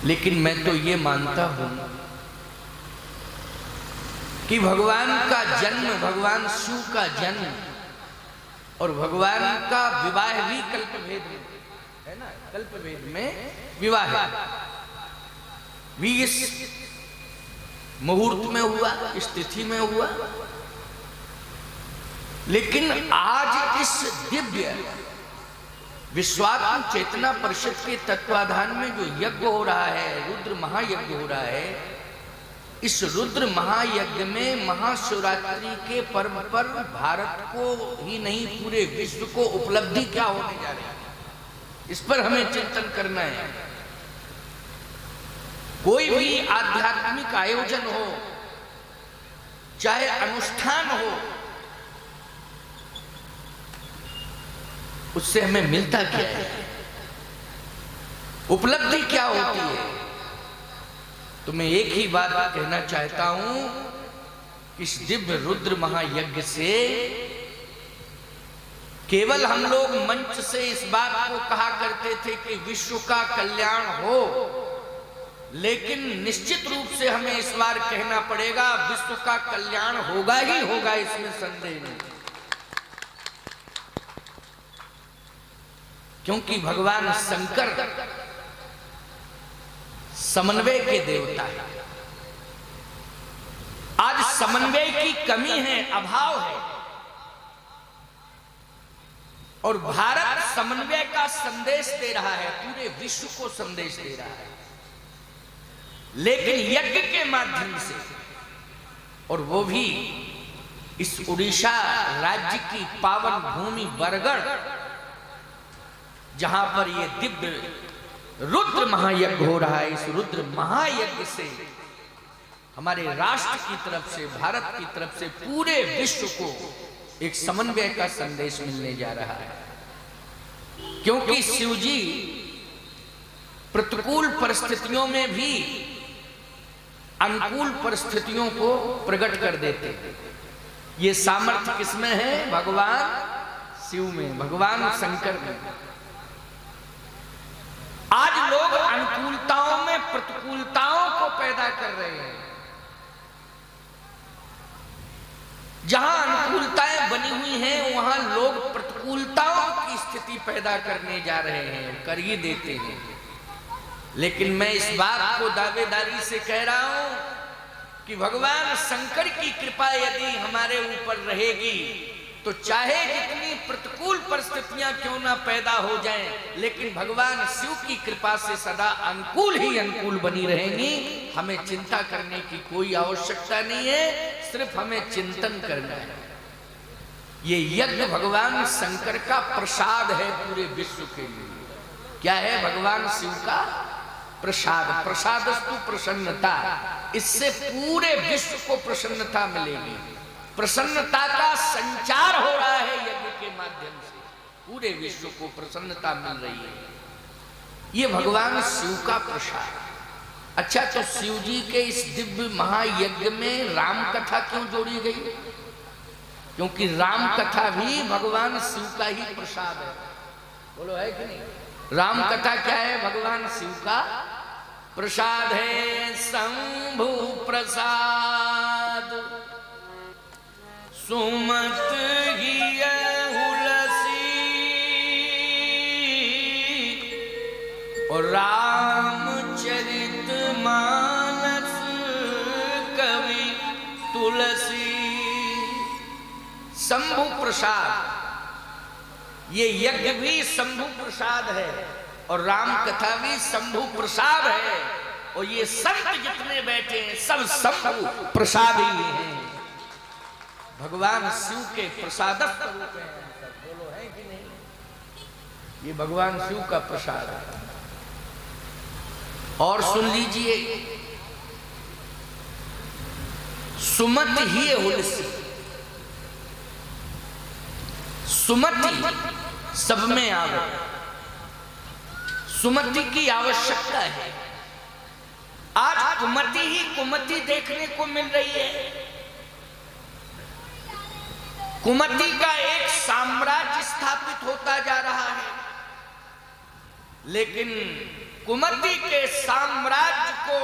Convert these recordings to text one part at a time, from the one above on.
लेकिन मैं तो ये मानता हूं कि भगवान का जन्म, भगवान शिव का जन्म और भगवान का विवाह भी कल्पभेद में है ना, कल्पभेद में विवाह भी इस मुहूर्त में हुआ, इस तिथि में हुआ। लेकिन आज इस दिव्य विश्वात्म चेतना परिषद के तत्वाधान में जो यज्ञ हो रहा है, रुद्र महायज्ञ हो रहा है, इस रुद्र महायज्ञ में महाशिवरात्रि के पर्व पर भारत को ही नहीं पूरे विश्व को उपलब्धि क्या होने जा रही है, इस पर हमें चिंतन करना है। कोई भी आध्यात्मिक आयोजन हो, चाहे अनुष्ठान हो, उससे हमें मिलता क्या है, उपलब्धि क्या होती है। तो मैं एक ही बात कहना चाहता हूं कि इस दिव्य रुद्र महायज्ञ से केवल हम लोग मंच से इस बात को कहा करते थे कि विश्व का कल्याण हो, लेकिन निश्चित रूप से हमें इस बार कहना पड़ेगा विश्व का कल्याण होगा ही होगा, इसमें संदेह नहीं। क्योंकि भगवान शंकर समन्वय के देवता है। आज समन्वय की कमी है, अभाव है, और भारत समन्वय का संदेश दे रहा है, पूरे विश्व को संदेश दे रहा है, लेकिन यज्ञ के माध्यम से, और वो भी इस उड़ीसा राज्य की पावन भूमि बरगढ़, जहां पर ये दिव्य रुद्र महायज्ञ हो रहा है। इस रुद्र महायज्ञ से हमारे राष्ट्र की तरफ से, भारत की तरफ से पूरे विश्व को एक समन्वय का संदेश मिलने जा रहा है। क्योंकि शिवजी प्रतिकूल परिस्थितियों में भी अनुकूल परिस्थितियों को प्रकट कर देते हैं। ये सामर्थ्य किसमें है? भगवान शिव में, भगवान शंकर में। आज लोग अनुकूलताओं में प्रतिकूलताओं को पैदा कर रहे हैं। जहां अनुकूलताएं बनी हुई हैं, वहां लोग प्रतिकूलताओं की स्थिति पैदा करने जा रहे हैं, कर ही देते हैं। लेकिन मैं इस बात को दावेदारी से कह रहा हूं कि भगवान शंकर की कृपा यदि हमारे ऊपर रहेगी तो चाहे जितनी प्रतिकूल परिस्थितियां क्यों ना पैदा हो जाएं, लेकिन भगवान शिव की कृपा से सदा अनुकूल ही अनुकूल बनी रहेंगी। हमें चिंता करने की कोई आवश्यकता नहीं है, सिर्फ हमें चिंतन करना है। ये यज्ञ भगवान शंकर का प्रसाद है पूरे विश्व के लिए। क्या है? भगवान शिव का प्रसाद। प्रसादस्तु प्रसन्नता, इससे पूरे विश्व को प्रसन्नता मिलेगी। प्रसन्नता का संचार हो रहा है यज्ञ के माध्यम से, पूरे विश्व को प्रसन्नता मिल रही है। ये भगवान शिव का प्रसाद। अच्छा, तो शिव जी के इस दिव्य महायज्ञ में राम कथा क्यों जोड़ी गई? क्योंकि राम कथा भी भगवान शिव का ही प्रसाद है। बोलो, है कि नहीं? राम कथा क्या है? भगवान शिव का प्रसाद है। शंभु प्रसाद सुमत ही हुलसी, और रामचरित मानस कवि तुलसी। शंभु प्रसाद, ये यज्ञ भी शंभु प्रसाद है और राम कथा भी शंभु प्रसाद है, और ये संत जितने बैठे हैं सब शंभु प्रसाद ही हैं। भगवान शिव के प्रसाद स्वरूप हैं। बोलो, है कि नहीं? ये भगवान शिव का प्रसाद है। और सुन लीजिए, सुमत ही हुलसी। सुमति सब में आवे, सुमति की आवश्यकता है। आज कुमति ही कुमति देखने को मिल रही है। कुमति का एक साम्राज्य स्थापित होता जा रहा है, लेकिन कुमति के साम्राज्य को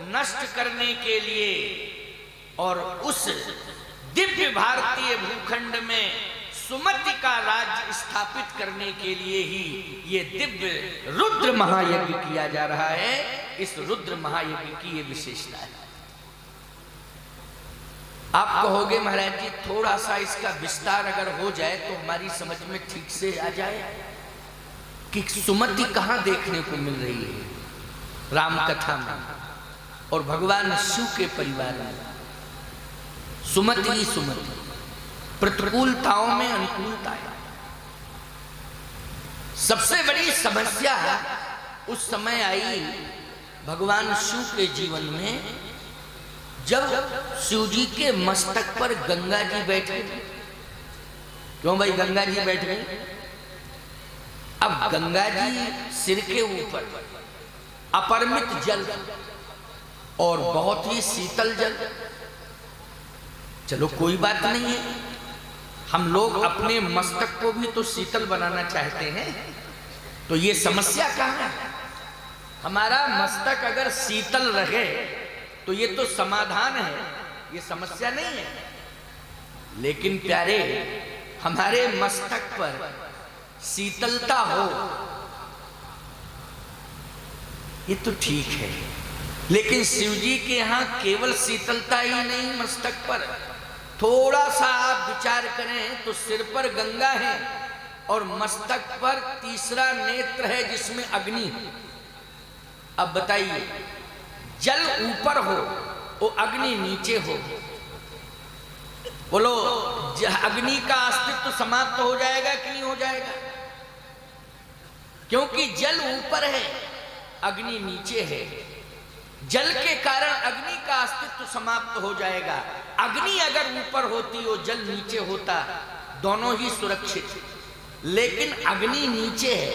नष्ट करने के लिए और उस दिव्य भारतीय भूखंड में सुमति का राज्य स्थापित करने के लिए ही ये दिव्य रुद्र महायज्ञ किया जा रहा है। इस रुद्र महायज्ञ की ये विशेषता है। आप कहोगे महाराज जी थोड़ा सा इसका विस्तार अगर हो जाए तो हमारी समझ में ठीक से आ जाए कि सुमति कहां देखने को मिल रही है राम कथा में और भगवान शिव के परिवार में। सुमति ही सुमति, प्रतिकूलताओं में अनुकूलता है। सबसे बड़ी समस्या उस समय आई भगवान शिव के जीवन में जब शिव जी के मस्तक पर गंगा जी बैठ गए। क्यों भाई गंगा जी बैठ गए? अब गंगा जी सिर के ऊपर अपरिमित जल और बहुत ही शीतल जल। चलो कोई बात नहीं है, हम लोग अपने मस्तक को भी तो शीतल बनाना चाहते हैं, तो ये समस्या कहां है? हमारा मस्तक अगर शीतल रहे तो ये तो समाधान है, ये समस्या नहीं है। लेकिन प्यारे हमारे मस्तक पर शीतलता हो ये तो ठीक है, लेकिन शिव जी के यहां केवल शीतलता ही नहीं, मस्तक पर थोड़ा सा आप विचार करें तो सिर पर गंगा है और मस्तक पर तीसरा नेत्र है जिसमें अग्नि है। अब बताइए जल ऊपर हो वो अग्नि नीचे हो, बोलो अग्नि का अस्तित्व समाप्त हो जाएगा कि नहीं हो जाएगा? क्योंकि जल ऊपर है अग्नि नीचे है, जल के कारण अग्नि का अस्तित्व समाप्त हो जाएगा। अग्नि अगर ऊपर होती हो जल नीचे होता दोनों ही सुरक्षित, लेकिन अग्नि नीचे है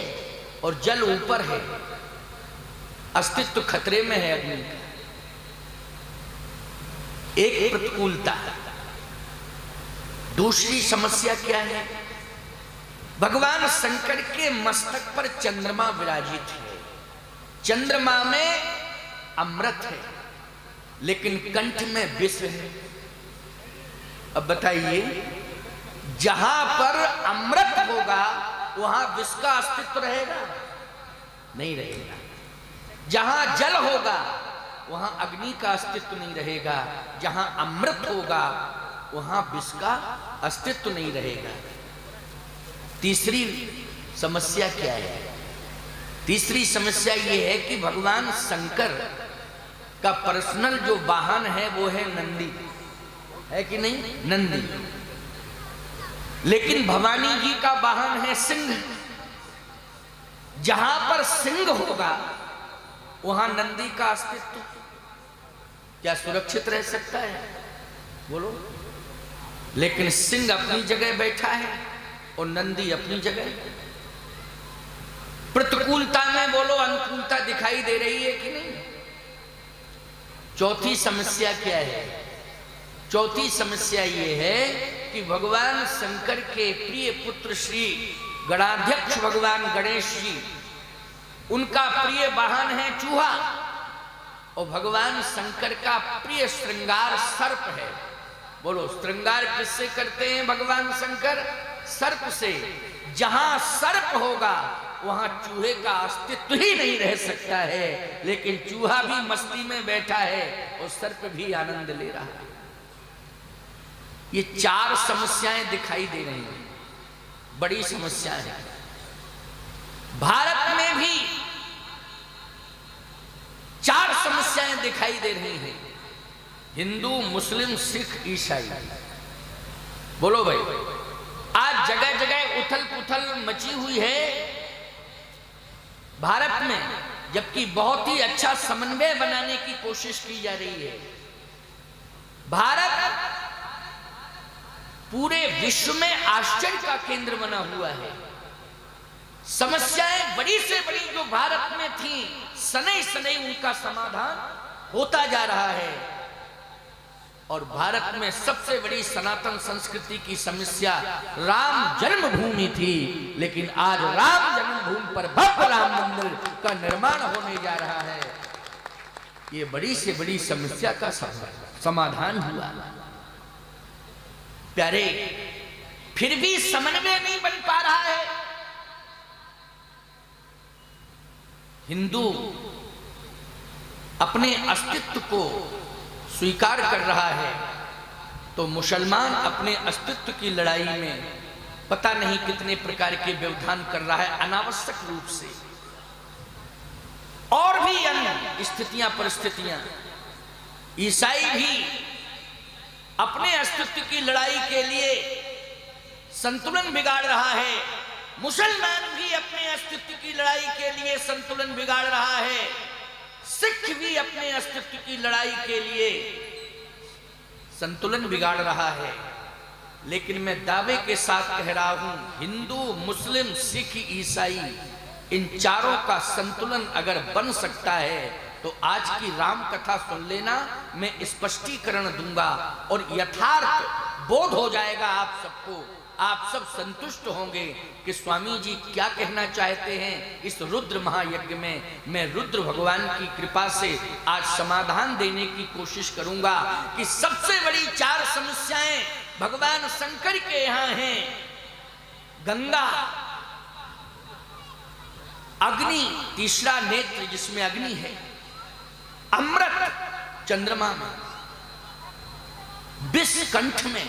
और जल ऊपर है, अस्तित्व खतरे में है अग्नि का। एक प्रतिकूलता। दूसरी समस्या क्या है? भगवान शंकर के मस्तक पर चंद्रमा विराजित है, चंद्रमा में अमृत है लेकिन कंठ में विष है। अब बताइए जहां पर अमृत होगा वहां विष का अस्तित्व रहेगा? नहीं रहेगा। जहां जल होगा वहां अग्नि का अस्तित्व नहीं रहेगा, जहां अमृत होगा वहां विष का अस्तित्व नहीं रहेगा। तीसरी समस्या क्या है? तीसरी समस्या यह है कि भगवान शंकर का पर्सनल जो वाहन है वो है नंदी, है कि नहीं? नंदी। लेकिन भवानी जी का वाहन है सिंह। जहां पर सिंह होगा वहां नंदी का अस्तित्व क्या सुरक्षित रह सकता है? बोलो। लेकिन सिंह अपनी जगह बैठा है और नंदी अपनी जगह। प्रतिकूलता में बोलो अनुकूलता दिखाई दे रही है कि नहीं? चौथी समस्या क्या है? चौथी समस्या ये है कि भगवान शंकर के प्रिय पुत्र श्री गणाध्यक्ष भगवान गणेश जी, उनका प्रिय वाहन है चूहा और भगवान शंकर का प्रिय श्रृंगार सर्प है। बोलो श्रृंगार किससे करते हैं भगवान शंकर? सर्प से। जहां सर्प होगा वहां चूहे का अस्तित्व ही नहीं रह सकता है, लेकिन चूहा भी मस्ती में बैठा है और सर्प भी आनंद ले रहा है। ये चार समस्याएं दिखाई दे रही हैं, बड़ी समस्या है। भारत में भी चार समस्याएं दिखाई दे रही हैं, हिंदू, मुस्लिम, सिख, ईसाई। बोलो भाई, आज जगह जगह उथल पुथल मची हुई है भारत में, जबकि बहुत ही अच्छा समन्वय बनाने की कोशिश की जा रही है। भारत पूरे विश्व में आश्चर्य का केंद्र बना हुआ है। समस्याएं बड़ी से बड़ी जो भारत में थी, सनई सनई उनका समाधान होता जा रहा है और भारत में सबसे बड़ी सनातन संस्कृति की समस्या राम जन्मभूमि थी, लेकिन आज राम जन्मभूमि पर भव्य राम मंदिर का निर्माण होने जा रहा है। ये बड़ी से बड़ी समस्या का समाधान हुआ। प्यारे, फिर भी समन्वय नहीं बन पा रहा है। हिंदू अपने अस्तित्व को स्वीकार कर रहा है तो मुसलमान अपने अस्तित्व की लड़ाई में पता नहीं कितने प्रकार के व्यवधान कर रहा है अनावश्यक रूप से। और भी अन्य स्थितियां परिस्थितियां, ईसाई भी अपने अस्तित्व की लड़ाई के लिए संतुलन बिगाड़ रहा है, मुसलमान भी अपने अस्तित्व की लड़ाई के लिए संतुलन बिगाड़ रहा है, सिख भी अपने अस्तित्व की लड़ाई के लिए संतुलन बिगाड़ रहा है। लेकिन मैं दावे के साथ कह रहा हूं, हिंदू, मुस्लिम, सिख, ईसाई, इन चारों का संतुलन अगर बन सकता है तो आज की राम कथा सुन लेना, मैं स्पष्टीकरण दूंगा और यथार्थ बोध हो जाएगा आप सबको। आप सब संतुष्ट होंगे कि स्वामी जी क्या कहना चाहते हैं इस रुद्र महायज्ञ में। मैं रुद्र भगवान की कृपा से आज समाधान देने की कोशिश करूंगा कि सबसे बड़ी 4 समस्याएं भगवान शंकर के यहां हैं। गंगा, अग्नि, तीसरा नेत्र जिसमें अग्नि है, अमृत चंद्रमा में, विष कंठ में,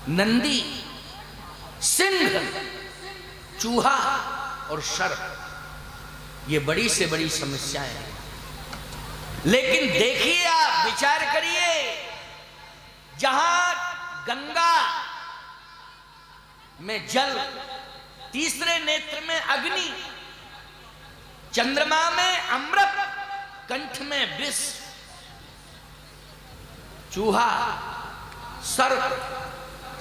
नंदी, सिंह, चूहा और सर्प। ये बड़ी से बड़ी समस्याएं हैं। लेकिन देखिए, आप विचार करिए, जहां गंगा में जल, तीसरे नेत्र में अग्नि, चंद्रमा में अमृत, कंठ में विष, चूहा, सर्प,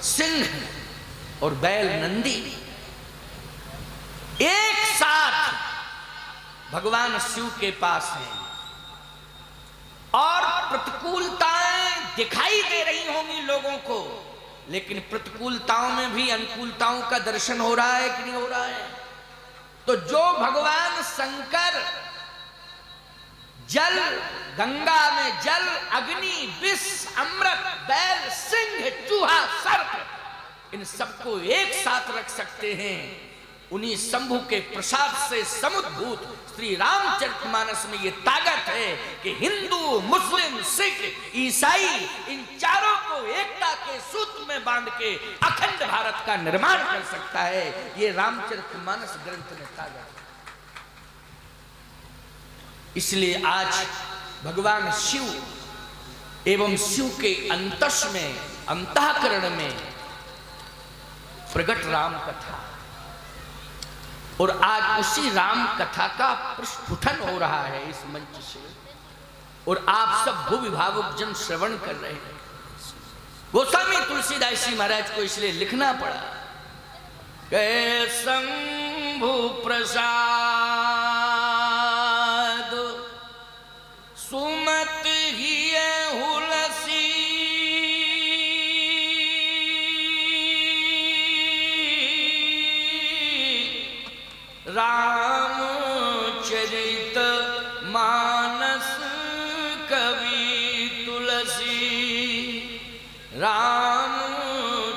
सिंह और बैल, नंदी, एक साथ भगवान शिव के पास हैं। और प्रतिकूलताएं दिखाई दे रही होंगी लोगों को, लेकिन प्रतिकूलताओं में भी अनुकूलताओं का दर्शन हो रहा है कि नहीं हो रहा है? तो जो भगवान शंकर जल, गंगा में जल, अग्नि, विष, अमृत, बैल, सिंह, चूहा, सर्प, इन सबको एक साथ रख सकते हैं, उन्हीं शंभु के प्रसाद से समुद्भूत श्री रामचरितमानस में ये ताकत है कि हिंदू, मुस्लिम, सिख, ईसाई, इन चारों को एकता के सूत्र में बांध के अखंड भारत का निर्माण कर सकता है। ये रामचरितमानस ग्रंथ में ताकत है। इसलिए आज भगवान शिव एवं शिव के अंतस में, अंतःकरण में प्रकट राम कथा, और आज उसी राम कथा का प्रस्फुटन हो रहा है इस मंच से, और आप सब भूमि भावुक जन श्रवण कर रहे हैं। गोस्वामी तुलसीदास जी महाराज को इसलिए लिखना पड़ा, कहे शंभु प्रसाद सुमत ही हुलसी, रामचरित मानस कवि तुलसी, रामचरित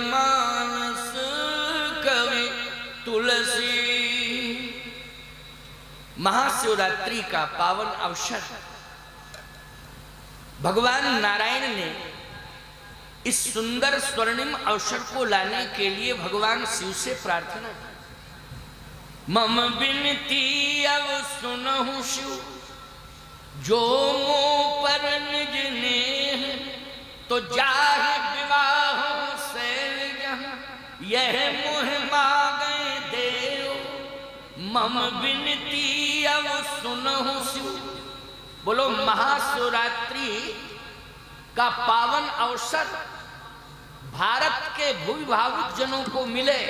मानस कवि तुलसी। महाशिवरात्रि का पावन अवसर भगवान नारायण ने इस सुंदर स्वर्णिम अवसर को लाने के लिए भगवान शिव से प्रार्थना की। मम बिनती अब सुनहु शिव, जो मोह पर निज नेह, तो जाहि विवाह से यह मोह मांगे देव। मम बिनती अब सुनहु शिव। बोलो, महाशिवरात्रि का पावन अवसर भारत के भूमि भावुक जनों को मिले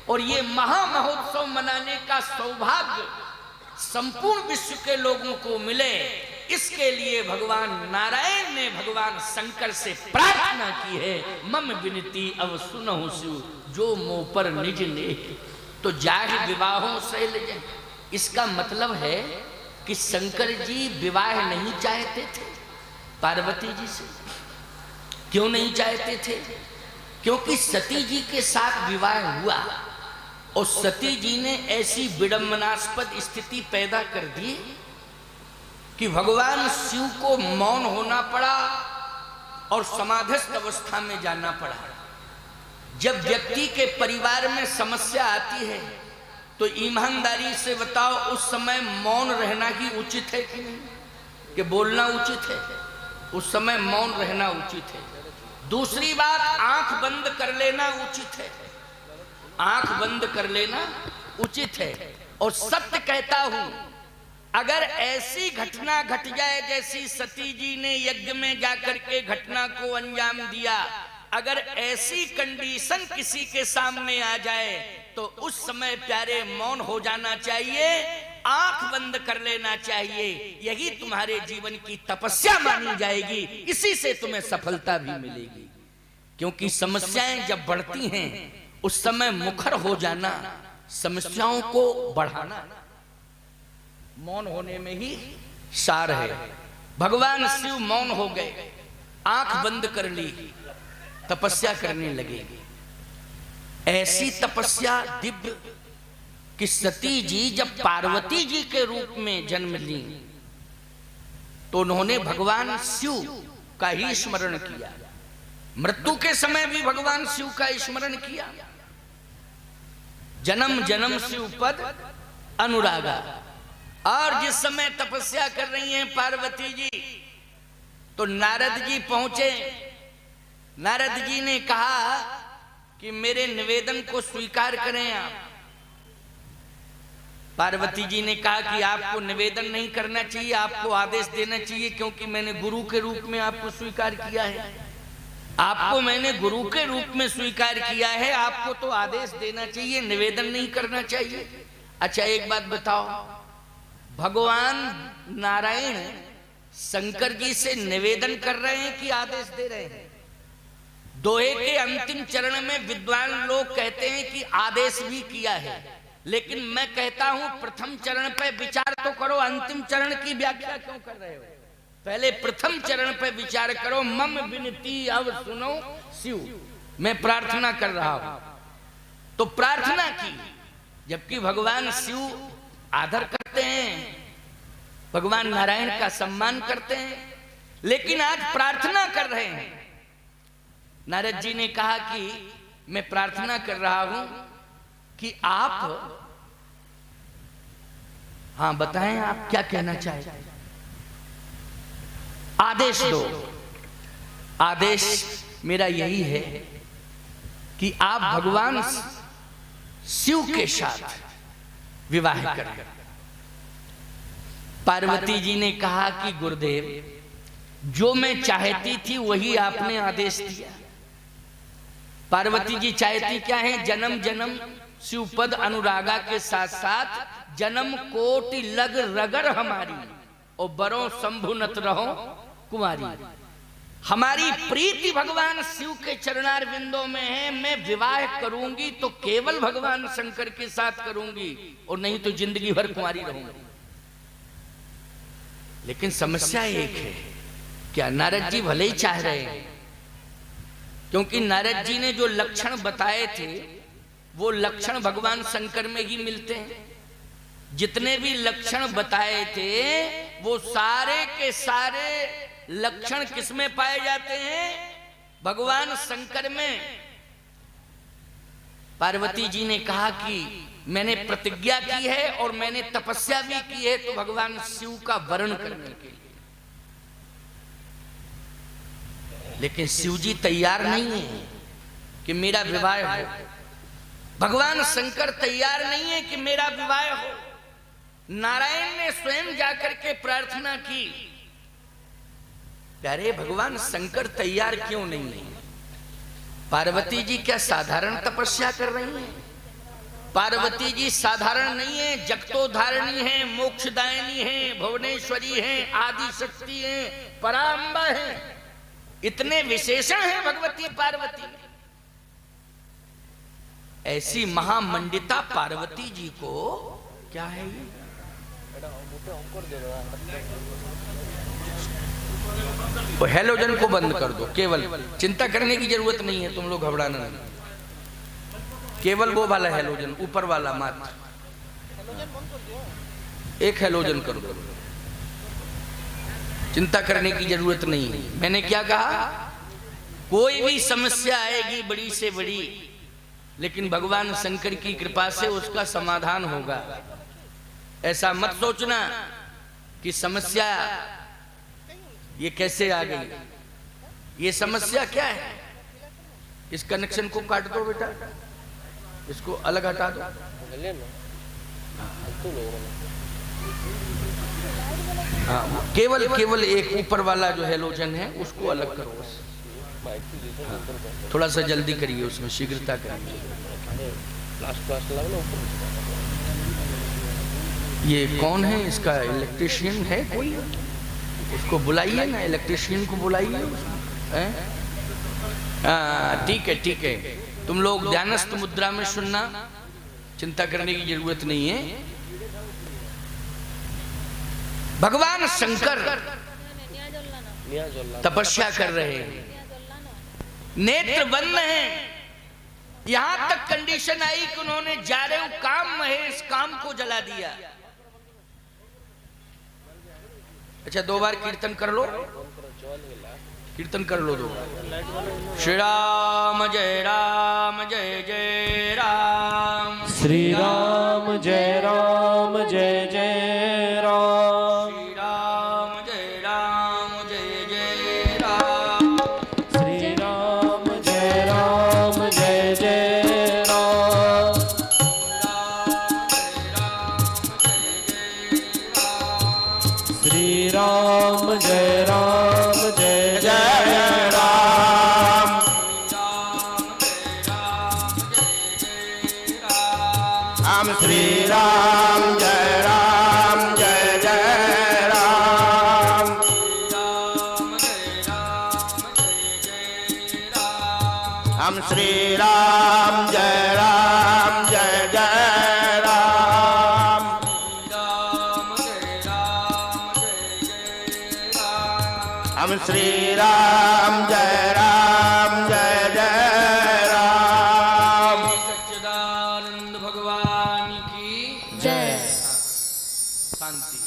और ये महामहोत्सव मनाने का सौभाग्य संपूर्ण विश्व के लोगों को मिले, इसके लिए भगवान नारायण ने भगवान शंकर से प्रार्थना की है, मम विनती अब सुनहु शिव जो मुंह पर निज ने, तो जाहि विवाहों से ले जाए। इसका मतलब है कि शंकर जी विवाह नहीं चाहते थे पार्वती जी से। क्यों नहीं चाहते थे? क्योंकि सती जी के साथ विवाह हुआ और सती जी ने ऐसी विडंबनास्पद स्थिति पैदा कर दी कि भगवान शिव को मौन होना पड़ा और समाधिस्थ अवस्था में जाना पड़ा। जब व्यक्ति के परिवार में समस्या आती है तो ईमानदारी से बताओ उस समय मौन रहना ही उचित है कि नहीं, कि बोलना उचित है? उस समय मौन रहना उचित है। दूसरी बात, आंख बंद कर लेना उचित है, आंख बंद कर लेना उचित है। और सत्य कहता हूं, अगर ऐसी घटना घट जाए जैसी सती जी ने यज्ञ में जाकर के घटना को अंजाम दिया, अगर ऐसी कंडीशन किसी के सामने आ जाए तो उस समय प्यारे मौन हो जाना चाहिए, आंख बंद कर लेना चाहिए। यही तुम्हारे जीवन की तपस्या मानी जाएगी, इसी से तुम्हें सफलता भी मिलेगी। क्योंकि समस्याएं जब बढ़ती हैं उस समय मुखर हो जाना समस्याओं को बढ़ाना, मौन होने में ही सार है। भगवान शिव मौन हो गए, आंख बंद कर ली, तपस्या करने लगे। ऐसी तपस्या दिव्य कि सती जी जब पार्वती जी के रूप में जन्म ली तो उन्होंने भगवान शिव का ही स्मरण किया। मृत्यु के समय भी भगवान शिव का स्मरण किया। जन्म जन्म शिव पद अनुरागा। और जिस समय तपस्या कर रही हैं पार्वती जी तो नारद जी पहुंचे। नारद जी ने कहा कि मेरे निवेदन को स्वीकार करें आप। पार्वती जी ने कहा कि आपको निवेदन नहीं करना चाहिए, आपको आदेश देना चाहिए, क्योंकि मैंने गुरु के रूप में आपको स्वीकार किया है, आपको मैंने गुरु के रूप में स्वीकार किया है, आपको तो आदेश देना चाहिए, निवेदन नहीं करना चाहिए। अच्छा एक बात बताओ, भगवान नारायण शंकर जी से निवेदन कर रहे हैं कि आदेश दे रहे हैं? दोहे के अंतिम चरण में विद्वान लोग कहते हैं कि आदेश भी किया है, लेकिन मैं कहता हूं प्रथम चरण पे विचार तो करो, अंतिम चरण की व्याख्या क्यों कर रहे हो? पहले प्रथम चरण पे विचार करो। मम विनती अब सुनो शिव, मैं प्रार्थना कर रहा हूं। तो प्रार्थना की, जबकि भगवान शिव आदर करते हैं, भगवान नारायण का सम्मान करते हैं, लेकिन आज प्रार्थना कर रहे हैं। नारद जी ने कहा कि मैं प्रार्थना कर रहा हूं कि आप, हाँ बताएं आप क्या कहना चाहते हैं, आदेश दो। आदेश मेरा यही है कि आप भगवान शिव के साथ विवाह करें। पार्वती जी ने कहा कि गुरुदेव जो मैं चाहती थी वही आपने आदेश दिया। पार्वती जी चाहती क्या है? जन्म जन्म शिवपद अनुरागा के साथ साथ जन्म कोटि लग रगड़ हमारी और बरो शंभुनत रहो कुमारी। हमारी प्रीति भगवान शिव के चरणार बिंदों में है। मैं विवाह करूंगी तो केवल भगवान शंकर के साथ करूंगी और नहीं तो जिंदगी भर कुमारी रहूंगी। लेकिन समस्या एक है, क्या नारद जी भले ही चाह रहे हैं, क्योंकि नारद जी ने जो लक्षण बताए थे वो लक्षण भगवान शंकर में ही मिलते हैं। जितने भी लक्षण बताए थे वो सारे के सारे लक्षण किसमें पाए जाते हैं? भगवान शंकर में। पार्वती जी ने कहा कि मैंने प्रतिज्ञा की है और मैंने तपस्या भी की है तो भगवान शिव का वर्ण करने के लिए, लेकिन शिव जी तैयार नहीं है कि मेरा विवाह हो। भगवान शंकर तैयार नहीं है कि मेरा विवाह हो। नारायण ने स्वयं जाकर के प्रार्थना की। अरे भगवान शंकर तैयार क्यों नहीं है? पार्वती जी क्या साधारण तपस्या कर रही हैं? पार्वती जी साधारण नहीं है, जगतोधारिणी है, मोक्षदायिनी है, भुवनेश्वरी है, आदि शक्ति है, पराम्बा है। इतने विशेषण हैं भगवती पार्वती। ऐसी महामंडिता पार्वती जी को क्या है ये? तो हेलोजन को बंद कर दो, केवल चिंता करने की जरूरत नहीं है, तुम लोग घबराना नहीं, केवल वो वाला हेलोजन ऊपर वाला मात्र एक हेलोजन कर दो, चिंता करने की जरूरत नहीं है। मैंने क्या कहा, कोई भी समस्या आएगी बड़ी से बड़ी, लेकिन भगवान शंकर की कृपा से उसका समाधान होगा। ऐसा मत सोचना कि समस्या ये कैसे आ गई, ये समस्या क्या है। इस कनेक्शन को काट दो बेटा, इसको अलग हटा दो। हाँ, केवल एक ऊपर वाला जो हेलोजन है उसको अलग करो। हाँ, थोड़ा सा जल्दी करिए, उसमें शीघ्रता करिए। ये कौन है, इसका इलेक्ट्रीशियन है कोई? उसको बुलाइए ना, इलेक्ट्रीशियन को बुलाइए। ठीक है ठीक है, तुम लोग ध्यानस्थ मुद्रा में सुनना, चिंता करने की जरूरत नहीं है। भगवान शंकर तपस्या कर रहे हैं, नेत्र बंद हैं। यहां तक कंडीशन आई कि उन्होंने जारेऊ काम महेश काम को जला दिया। अच्छा, 2 बार कीर्तन कर लो, कीर्तन कर लो 2 बार। श्री राम जय राम जय जय राम, श्री राम जय राम जय जय राम, श्री राम जय राम जय जय राम, श्री राम जय राम जय जय राम, श्री राम जय राम जय जय राम, हम श्री राम जय राम जय जय राम, हम श्री राम जय राम जय जय राम, हम श्री राम जय राम जय जय राम। सच्चिदानंद भगवान की जय। शांति।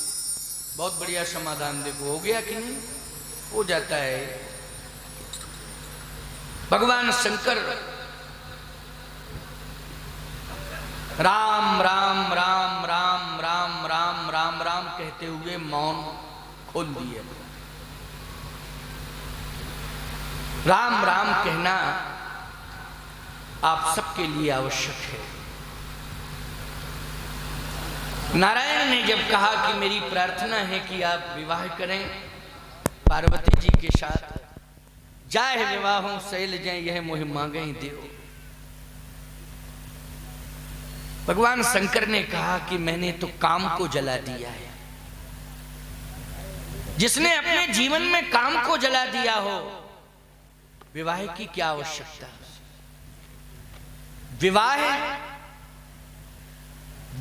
बहुत बढ़िया समाधान। देखो हो गया कि नहीं, हो जाता है। भगवान शंकर राम राम राम राम राम राम राम राम कहते हुए मौन खोल दिए। राम राम कहना आप सबके लिए आवश्यक है। नारायण ने जब कहा कि मेरी प्रार्थना है कि आप विवाह करें पार्वती जी के साथ, जाए विवाहों शैल जय यह मोहि मांगे देव। भगवान शंकर ने कहा कि मैंने तो काम को जला दिया है। जिसने अपने जीवन में काम को जला दिया हो, विवाह की क्या आवश्यकता। विवाह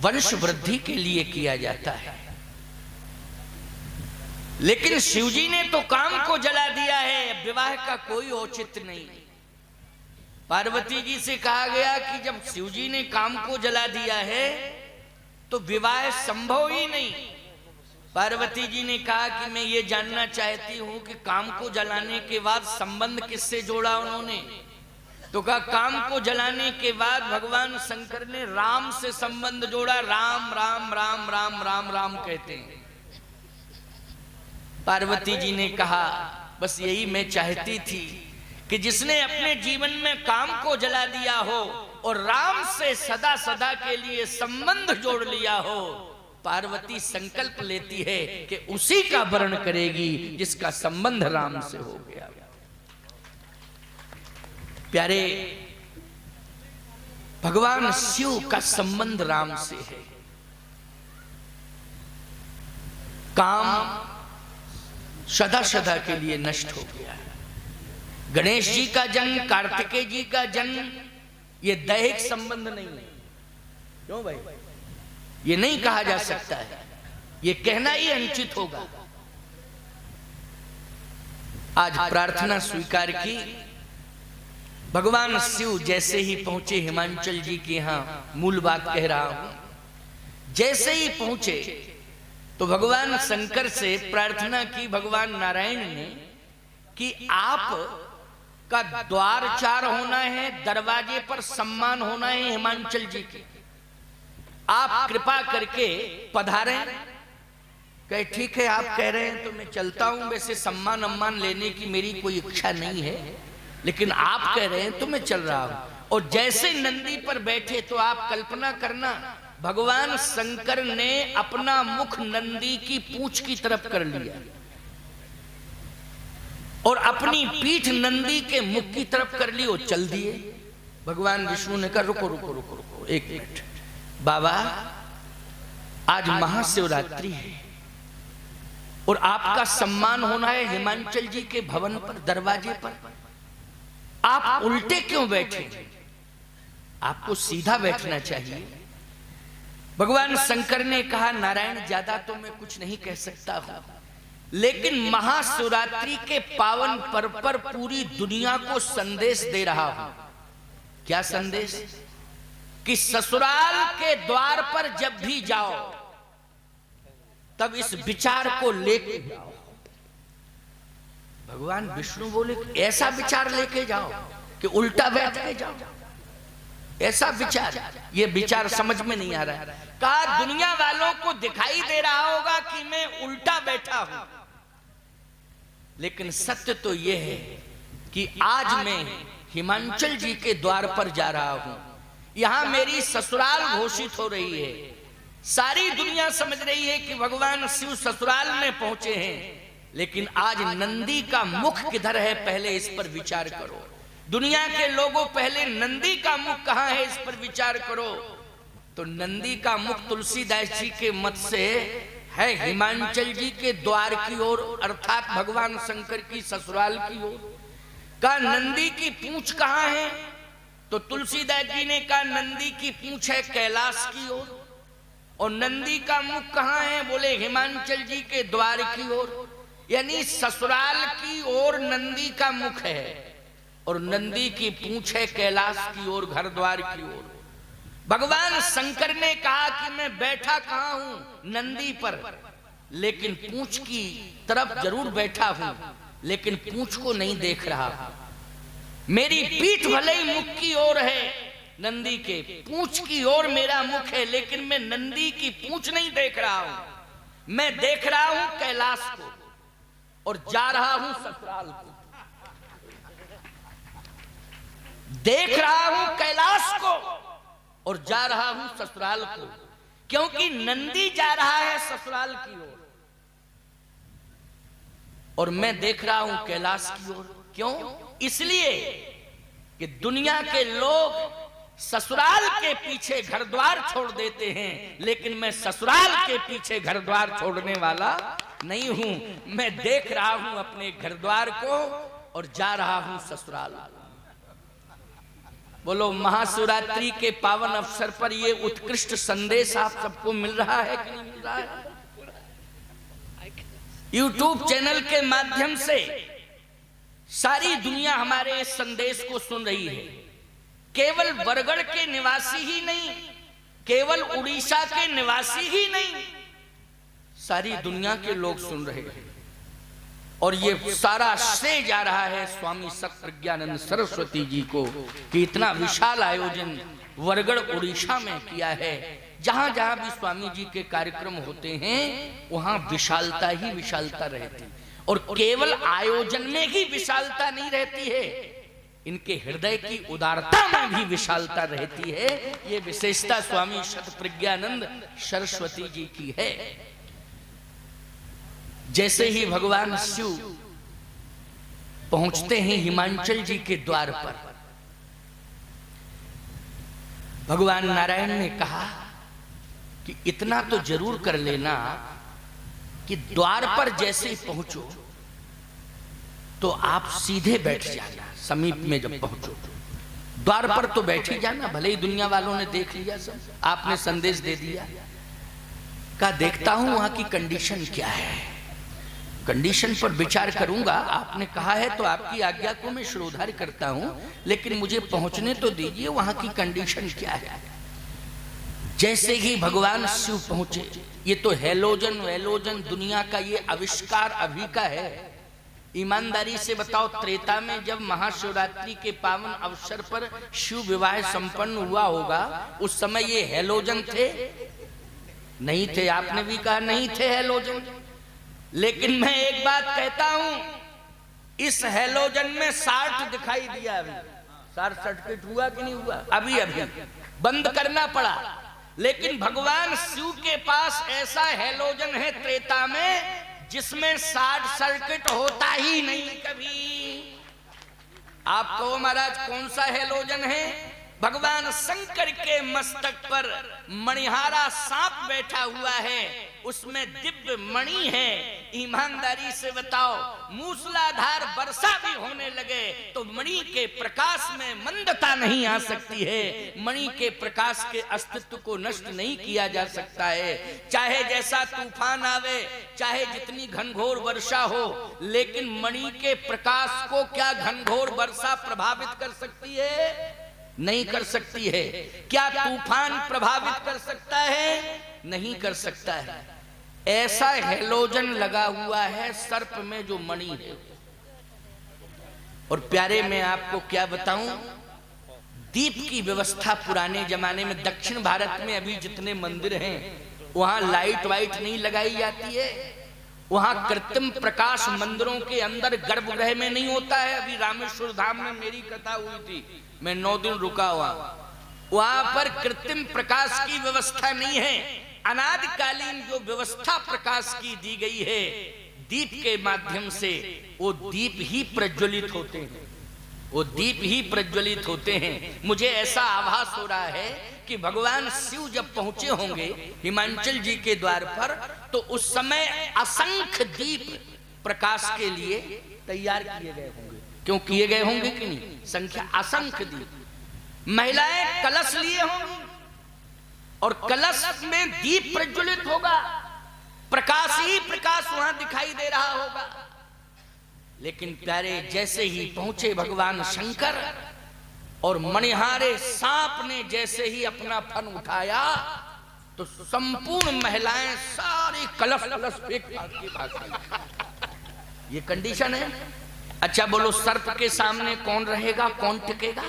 वंश वृद्धि के लिए किया जाता है, लेकिन शिवजी ने तो काम को जला दिया है, विवाह का कोई औचित्य नहीं। पार्वती जी से कहा गया कि जब शिवजी ने काम को जला दिया है तो विवाह संभव ही नहीं। पार्वती जी ने कहा कि मैं ये जानना चाहती हूं कि काम को जलाने के बाद संबंध किससे जोड़ा उन्होंने। तो कहा काम को जलाने के बाद भगवान शंकर ने राम से संबंध जोड़ा। राम राम राम राम राम राम कहते हैं। पार्वती जी ने कहा बस यही मैं चाहती थी कि जिसने अपने जीवन में काम को जला दिया हो और राम से सदा सदा के लिए संबंध जोड़ लिया हो, पार्वती संकल्प लेती है कि उसी का वर्ण करेगी जिसका संबंध राम से हो गया। प्यारे भगवान शिव का संबंध राम से है। काम सदा सदा के लिए नष्ट हो गया है। गणेश जी का जन्म, कार्तिकेय जी का जन्म, ये दैहिक संबंध नहीं है। क्यों भाई? ये नहीं कहा जा सकता है, ये कहना ही अनुचित होगा। आज प्रार्थना स्वीकार की। भगवान शिव जैसे ही पहुंचे हिमांचल जी के यहां, मूल बात कह रहा हूं, जैसे ही पहुंचे तो भगवान शंकर से प्रार्थना की भगवान नारायण ने कि आप का द्वार चार होना है, दरवाजे पर सम्मान होना है हिमांचल जी के, आप कृपा करके पधारें। कहे ठीक है, आप कह रहे हैं तो मैं चलता हूं। वैसे सम्मान अम्मान लेने की मेरी कोई इच्छा नहीं है, लेकिन आप कह रहे हैं तो मैं चल रहा हूं। और जैसे नंदी पर बैठे तो आप कल्पना करना, भगवान शंकर ने अपना मुख नंदी की पूंछ की तरफ कर लिया और अपनी पीठ नंदी के मुख की तरफ कर ली और चल दिए। भगवान विष्णु ने कहा रुको रुको रुको रुको, एक मिनट बाबा, आज महाशिवरात्रि है और आपका सम्मान होना है हिमांचल जी के भवन पर, दरवाजे पर। आप उल्टे क्यों बैठे? आपको सीधा बैठना चाहिए। भगवान शंकर ने कहा नारायण, ज्यादा तो मैं कुछ नहीं कह सकता हूं, लेकिन महाशिवरात्रि के पावन पर्व पर पूरी दुनिया को संदेश दे रहा हूं। क्या संदेश? कि ससुराल के द्वार पर जब भी जाओ तब इस विचार को लेके जाओ। भगवान विष्णु बोले ऐसा विचार लेके जाओ कि उल्टा बैठ के जाओ। ऐसा विचार, ये विचार समझ में नहीं आ रहा है। कहा दुनिया वालों को दिखाई दे रहा होगा कि मैं उल्टा बैठा हूं, लेकिन सत्य तो यह है कि आज मैं हिमांचल जी के द्वार पर जा रहा हूं। यहां मेरी ससुराल घोषित हो रही है। सारी दुनिया समझ रही है कि भगवान शिव ससुराल में पहुंचे हैं, लेकिन आज नंदी का मुख किधर है, पहले इस पर विचार करो। दुनिया के लोगों, पहले नंदी का मुख कहां है, इस पर विचार करो। तो नंदी का मुख तुलसीदास जी के मत से है हिमांचल जी के द्वार की ओर, अर्थात भगवान शंकर की ससुराल की ओर। का नंदी की पूंछ कहां है? तो तुलसीदास जी ने कहा नंदी की पूंछ है कैलाश की ओर। और नंदी का मुख कहां है? बोले हिमांचल जी के द्वार की ओर। यानी ससुराल की ओर नंदी का मुख है और नंदी की पूंछ है कैलाश की ओर, घर द्वार की ओर। भगवान शंकर ने कहा कि मैं बैठा कहां हूं? नंदी पर, लेकिन पूंछ की तरफ जरूर बैठा हूं, लेकिन पूंछ को नहीं देख रहा। मेरी पीठ भले ही मुख की ओर है, नंदी के पूंछ की ओर मेरा मुख है, लेकिन मैं नंदी की पूंछ नहीं देख रहा हूं। मैं देख रहा हूं कैलाश को और जा रहा हूं ससुराल को। देख रहा हूं कैलाश को और जा रहा हूं ससुराल को, क्योंकि नंदी जा रहा है ससुराल की ओर और मैं देख रहा हूं कैलाश की ओर। क्यों? इसलिए कि दुनिया के लोग ससुराल के पीछे घर द्वार छोड़ देते हैं, लेकिन मैं ससुराल के पीछे घर द्वार छोड़ने वाला नहीं हूं। मैं देख रहा हूं अपने घर द्वार को और जा रहा हूं ससुराल। बोलो, महाशिवरात्रि के पावन अवसर पर ये उत्कृष्ट संदेश आप सबको मिल रहा है कि नहीं मिल रहा है? YouTube चैनल के माध्यम से सारी दुनिया हमारे इस संदेश को सुन रही है। केवल बरगढ़ के निवासी ही नहीं, केवल उड़ीसा के निवासी ही नहीं, सारी दुनिया के लोग सुन रहे हैं। और ये सारा श्रेय जा रहा है स्वामी सतप्रज्ञानंद सरस्वती जी को कि इतना विशाल आयोजन बरगढ़ उड़ीसा में किया है। जहां जहां भी स्वामी जी के कार्यक्रम होते हैं वहां विशालता ही विशालता रहती है। और केवल आयोजन में ही विशालता नहीं रहती है, इनके हृदय की उदारता में भी विशालता रहती है। ये विशेषता स्वामी सतप्रज्ञानंद सरस्वती जी की है। जैसे ही भगवान शिव पहुंचते हैं हिमांचल जी के द्वार पर, भगवान नारायण ने कहा कि इतना तो जरूर कर लेना कि द्वार पर जैसे ही पहुंचो तो आप सीधे बैठ जाना। समीप में जब पहुंचो द्वार पर तो बैठ ही जाना, भले ही दुनिया वालों ने देख लिया, सब आपने संदेश दे दिया। का देखता हूं वहां की कंडीशन क्या है, कंडीशन पर विचार करूंगा। आपने कहा है तो आपकी आज्ञा को मैं श्रोधार्य करता हूं, लेकिन मुझे पहुंचने तो दीजिए, वहां की कंडीशन क्या है। जैसे ही भगवान शिव पहुंचे, ये तो हेलोजन वेलोजन दुनिया का ये आविष्कार अभी का है। ईमानदारी से बताओ, त्रेता में जब महाशिवरात्रि के पावन अवसर पर शिव विवाह संपन्न हुआ होगा, उस समय ये हेलोजन थे? नहीं थे। आपने भी कहा नहीं थे हेलोजन। लेकिन मैं एक बात कहता हूं, इस हेलोजन में 60 दिखाई दिया। अभी 60 सर्किट हुआ कि नहीं हुआ? अभी अभी बंद करना पड़ा। लेकिन भगवान शिव के पास ऐसा हेलोजन है त्रेता में जिसमें 60 सर्किट होता ही नहीं कभी। आप कहो महाराज कौन सा हेलोजन है? भगवान शंकर के मस्तक पर मणिहारा सांप बैठा हुआ है, उसमें दिव्य मणि है। ईमानदारी से बताओ, मूसलाधार वर्षा भी होने लगे तो मणि के प्रकाश में मंदता नहीं आ सकती है। मणि के प्रकाश के अस्तित्व को नष्ट नहीं किया जा सकता है। चाहे जैसा तूफान आवे, चाहे जितनी घनघोर वर्षा हो, लेकिन मणि के प्रकाश को क्या घनघोर वर्षा प्रभावित कर सकती है? नहीं कर सकती है। क्या तूफान प्रभावित कर सकता है? नहीं कर सकता है। ऐसा हेलोजन लगा हुआ है सर्प में जो मणि है। और प्यारे मैं आपको क्या बताऊं, दीप की व्यवस्था पुराने जमाने में दक्षिण भारत में अभी जितने मंदिर हैं वहां लाइट वाइट नहीं लगाई जाती है। वहां कृत्रिम प्रकाश मंदिरों के अंदर गर्भगृह में नहीं होता है। अभी रामेश्वर धाम में मेरी कथा हुई थी, मैं 9 दिन रुका हुआ। वहां पर कृत्रिम प्रकाश की व्यवस्था नहीं है। अनादिकालीन जो व्यवस्था प्रकाश की दी गई है, दीप के माध्यम से वो दीप ही प्रज्वलित होते हैं, वो दीप ही प्रज्वलित होते हैं। मुझे ऐसा आभास हो रहा है कि भगवान शिव जब पहुंचे होंगे हिमाचल जी के द्वार पर, तो उस समय असंख्य दीप प्रकाश के लिए तैयार किए गए होंगे। क्यों किए गए होंगे कि नहीं? संख्या असंख्य दीप। महिलाएं कलश लिए होंगी और कलश में दीप प्रज्वलित होगा, प्रकाश ही प्रकाश वहां दिखाई दे रहा होगा। लेकिन प्यारे जैसे ही पहुंचे भगवान शंकर और मणिहारे सांप ने जैसे ही अपना फन उठाया, तो संपूर्ण महिलाएं सारी कलश फेंक के भाग गई। ये कंडीशन है। अच्छा बोलो, सर्प के सामने कौन रहेगा, कौन टिकेगा?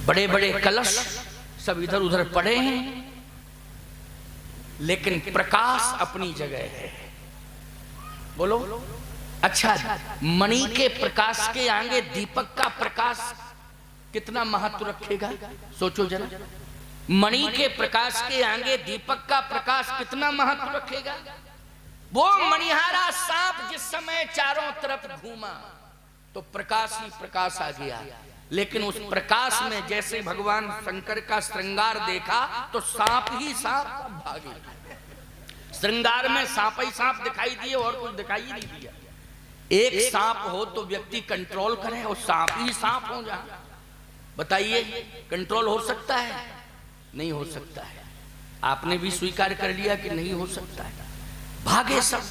बड़े बड़े कलश सब इधर उधर पड़े हैं, लेकिन प्रकाश अपनी जगह है। बोलो। अच्छा, मणि के प्रकाश के आगे दीपक का प्रकाश कितना महत्व रखेगा? सोचो जरा। मणि के प्रकाश के आगे दीपक का प्रकाश कितना महत्व रखेगा? वो मणिहारा सांप जिस समय चारों तरफ घूमा तो प्रकाश ही प्रकाश आ गया। लेकिन उस प्रकाश में जैसे भगवान शंकर का श्रृंगार देखा तो सांप ही सांप भागे। श्रृंगार में सांप ही सांप दिखाई दिए और कुछ दिखाई ही नहीं दिया। एक सांप हो तो व्यक्ति कंट्रोल करे और सांप ही सांप हो जाए। बताइए, कंट्रोल हो सकता है? नहीं हो सकता है। आपने भी स्वीकार कर लिया कि नहीं हो सकता है। भागे सब,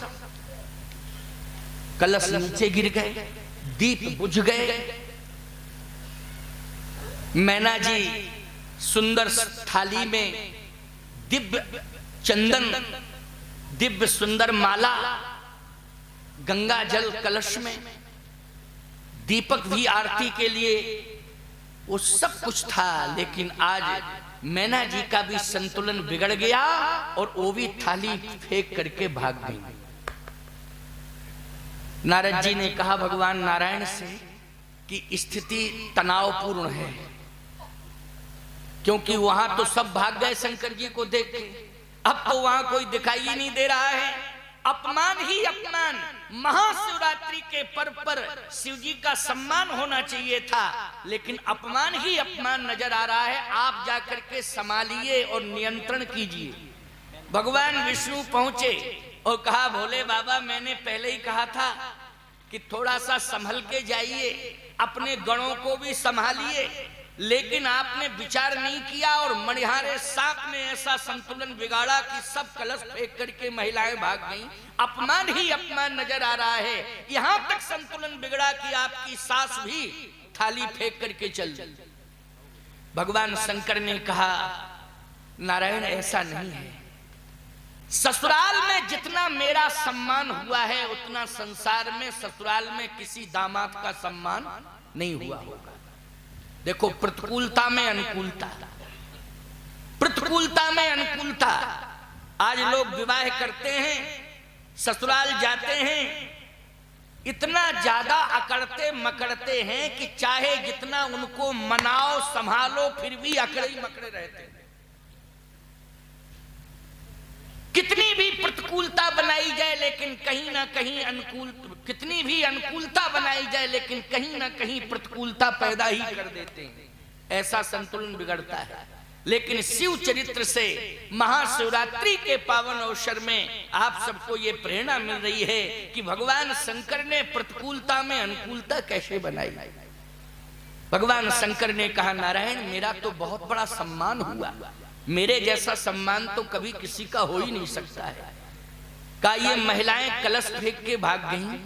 कलश नीचे गिर गए, दीप बुझ गए। मैना जी सुंदर थाली में दिव्य चंदन, दिव्य सुंदर माला, गंगा जल कलश में, दीपक भी आरती के लिए, वो सब कुछ था। लेकिन आज मैना जी का भी संतुलन बिगड़ गया और वो भी थाली फेंक करके भाग गई। नारद जी ने कहा भगवान नारायण से कि स्थिति तनावपूर्ण है, क्योंकि वहां तो सब भाग गए शंकर जी को देख के। अब तो वहां कोई दिखाई ही नहीं दे रहा है। अपमान ही अपमान। महाशिवरात्रि के पर्व पर शिव जी का सम्मान होना चाहिए था, लेकिन अपमान ही अपमान नजर आ रहा है। आप जाकर के संभालिए और नियंत्रण कीजिए। भगवान विष्णु पहुंचे और कहा, भोले बाबा मैंने पहले ही कहा था कि थोड़ा सा संभल के जाइए, अपने गणों को भी संभालिए, लेकिन आपने विचार नहीं किया और मणिहारे सांप ने ऐसा संतुलन बिगाड़ा कि सब कलश फेंक करके महिलाएं भाग गईं। अपमान ही अपमान नजर आ रहा है। यहां तक संतुलन बिगड़ा कि आपकी सास भी थाली फेंक करके चल दी। भगवान शंकर ने कहा, नारायण ऐसा नहीं है। ससुराल में जितना मेरा सम्मान हुआ है उतना संसार में ससुराल में किसी दामाद का सम्मान नहीं हुआ होगा। देखो, प्रतिकूलता में अनुकूलता, प्रतिकूलता में अनुकूलता। आज लोग विवाह करते हैं, ससुराल जाते हैं, इतना ज्यादा अकड़ते मकड़ते हैं कि चाहे जितना उनको मनाओ संभालो फिर भी अकड़े ही मकड़े रहते हैं। कितनी भी प्रतिकूलता बनाई जाए लेकिन कहीं ना कहीं अनुकूल, कितनी भी अनुकूलता बनाई जाए लेकिन कहीं ना कहीं प्रतिकूलता पैदा ही कर देते हैं। ऐसा संतुलन बिगड़ता है। लेकिन शिव चरित्र से महाशिवरात्रि के पावन अवसर में आप सबको ये प्रेरणा मिल रही है कि भगवान शंकर ने प्रतिकूलता में अनुकूलता कैसे बनाई। भगवान शंकर ने कहा, नारायण मेरा तो बहुत बड़ा सम्मान हुआ, मेरे जैसा सम्मान तो कभी किसी का हो ही नहीं सकता है। का ये महिलाएं कलश फेंक के भाग गईं,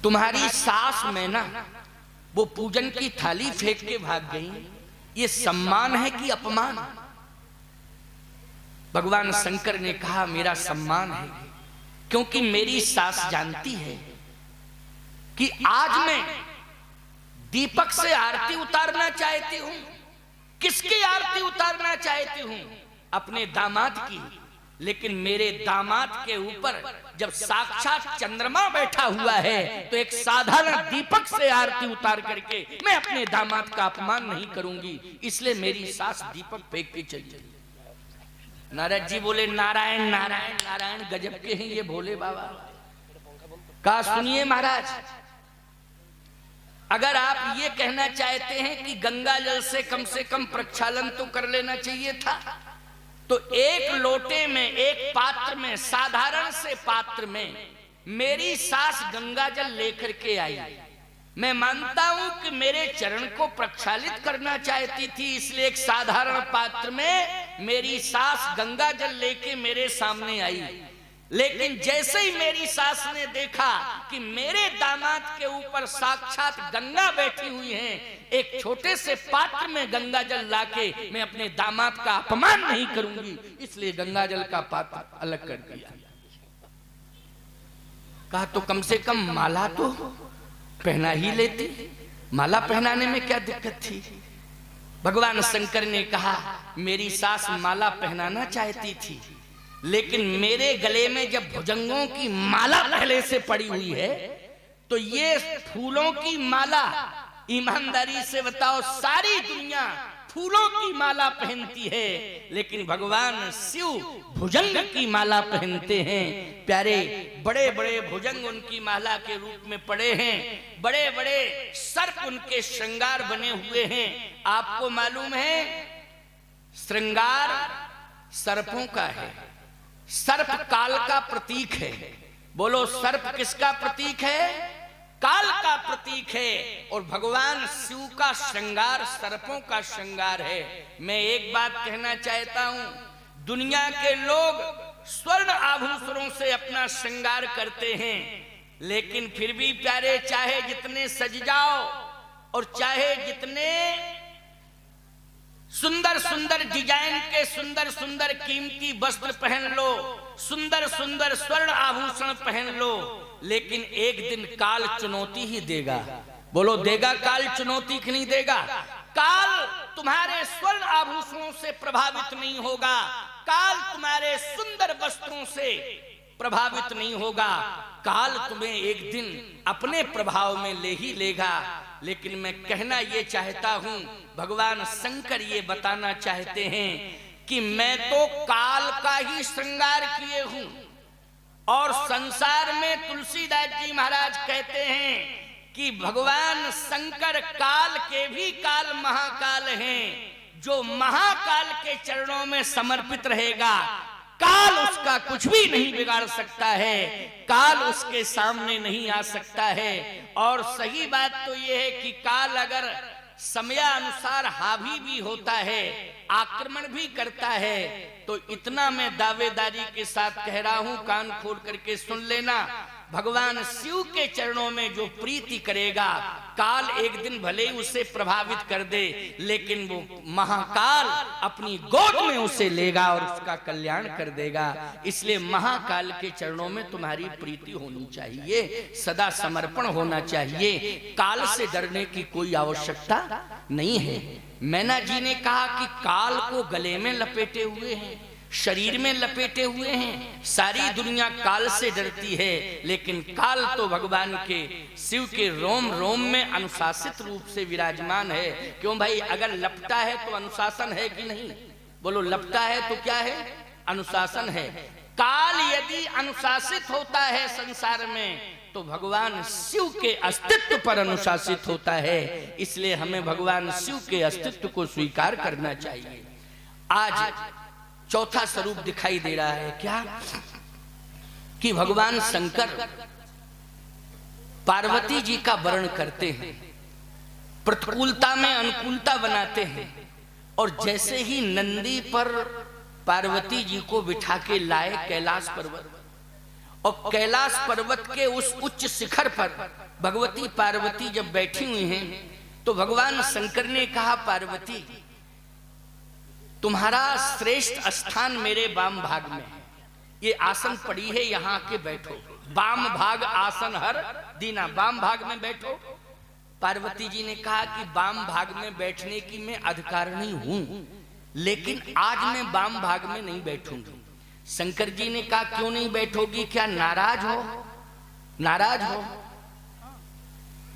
तुम्हारी सास मैना वो पूजन की थाली फेंक के भाग गईं, ये सम्मान है कि अपमान? भगवान शंकर ने कहा, मेरा सम्मान है, क्योंकि मेरी सास जानती है कि आज मैं दीपक से आरती उतारना चाहती हूं। किसकी आरती उतारना चाहती हूं? अपने दामाद की। लेकिन मेरे दामाद के ऊपर जब साक्षात चंद्रमा बैठा हुआ है तो एक साधारण दीपक से आरती उतार करके मैं अपने दामाद का अपमान नहीं करूंगी, इसलिए मेरी सास दीपक फेंक के चली। नारद जी बोले, नारायण नारायण नारायण, गजब के हैं ये भोले बाबा। कहा, सुनिए महाराज, अगर आप ये कहना चाहते हैं कि गंगा जल से कम प्रक्षालन तो कर लेना चाहिए था, तो एक लोटे में, एक पात्र में, साधारण से पात्र में मेरी सास गंगा जल लेकर के आई। मैं मानता हूं कि मेरे चरण को प्रक्षालित करना चाहती थी, इसलिए एक साधारण पात्र में मेरी सास गंगा जल लेके मेरे सामने आई। लेकिन जैसे ही मेरी सास ने देखा कि मेरे दामाद के ऊपर साक्षात गंगा बैठी हुई है, एक छोटे से पात्र में गंगा जल लाके मैं अपने दामाद का अपमान नहीं करूंगी, इसलिए गंगा जल का पात्र अलग कर दिया। कहा, तो कम से कम माला तो पहना ही लेती, माला पहनाने में क्या दिक्कत थी? भगवान शंकर ने कहा, मेरी सास माला पहनाना चाहती थी, लेकिन मेरे गले में जब भुजंगों की माला पहले से पड़ी हुई है, तो ये फूलों की माला, ईमानदारी से बताओ, सारी दुनिया फूलों की माला पहनती है, लेकिन भगवान शिव भुजंग की माला पहनते हैं। प्यारे बड़े बड़े भुजंग उनकी माला के रूप में पड़े हैं, बड़े बड़े सर्प उनके श्रृंगार बने हुए हैं। आपको मालूम है, श्रृंगार सर्पों का है, सर्प काल का प्रतीक है। बोलो, सर्प किसका प्रतीक है? काल का प्रतीक है। और भगवान शिव का श्रृंगार सर्पों का श्रृंगार है। मैं एक बात कहना चाहता हूं, दुनिया के लोग स्वर्ण आभूषणों से अपना श्रृंगार करते हैं, लेकिन फिर भी प्यारे, चाहे जितने सज जाओ और चाहे जितने सुंदर सुंदर डिजाइन के सुंदर सुंदर कीमती वस्त्र पहन लो, सुंदर सुंदर स्वर्ण आभूषण पहन लो, लेकिन एक दिन काल चुनौती ही देगा। बोलो, देगा काल चुनौती कि नहीं देगा? काल तुम्हारे स्वर्ण आभूषणों से प्रभावित नहीं होगा, काल तुम्हारे सुंदर वस्त्रों से प्रभावित नहीं होगा, काल तुम्हें एक दिन अपने प्रभाव में ले ही लेगा। लेकिन मैं कहना ये चाहता हूं, भगवान शंकर ये बताना चाहते हैं कि मैं तो काल का ही श्रृंगार किए हूं। और संसार में तुलसीदास जी महाराज कहते हैं कि भगवान शंकर काल के भी काल महाकाल हैं। जो महाकाल के चरणों में समर्पित रहेगा, काल उसका कुछ भी नहीं बिगाड़ सकता है, काल उसके सामने नहीं आ सकता है। और सही बात तो यह है कि काल अगर समयानुसार हावी भी होता है, आक्रमण भी करता है, तो इतना मैं दावेदारी के साथ कह रहा हूं, कान खोल करके सुन लेना, भगवान शिव के चरणों में जो प्रीति करेगा, काल एक दिन भले ही उसे प्रभावित कर दे, लेकिन वो महाकाल अपनी गोद में उसे लेगा और उसका कल्याण कर देगा। इसलिए महाकाल के चरणों में तुम्हारी प्रीति होनी चाहिए, सदा समर्पण होना चाहिए। काल से डरने की कोई आवश्यकता नहीं है। मैना जी ने कहा कि काल को गले में लपेटे हुए हैं, शरीर में लपेटे हुए हैं, सारी दुनिया काल से डरती है, लेकिन काल तो भगवान के शिव के रोम रोम में अनुशासित रूप से विराजमान है। क्यों भाई, अगर लपटा है तो अनुशासन है कि नहीं? बोलो, लपटा है तो क्या है? अनुशासन है। काल यदि अनुशासित होता है संसार में, तो भगवान शिव के अस्तित्व पर अनुशासित होता है। इसलिए हमें भगवान शिव के अस्तित्व को स्वीकार करना चाहिए। आज चौथा स्वरूप दिखाई दे रहा है, क्या कि भगवान शंकर पार्वती जी का वर्ण करते हैं, प्रतिकूलता में अनुकूलता बनाते हैं। और जैसे ही नंदी पर पार्वती जी को बिठा के लाए कैलाश पर्वत, और कैलाश पर्वत के उस उच्च शिखर पर भगवती पार्वती जब बैठी हुई हैं, तो भगवान शंकर ने कहा, पार्वती तुम्हारा श्रेष्ठ स्थान मेरे वाम भाग में है, ये आसन पड़ी है, यहाँ आके बैठो। वाम भाग आसन हर दीना, वाम भाग में बैठो। पार्वती जी ने कहा कि वाम भाग में बैठने की मैं अधिकारिणी हूं, लेकिन आज मैं वाम भाग में नहीं बैठूंगी। शंकर जी ने कहा, क्यों नहीं बैठोगी? क्या नाराज हो? नाराज हो?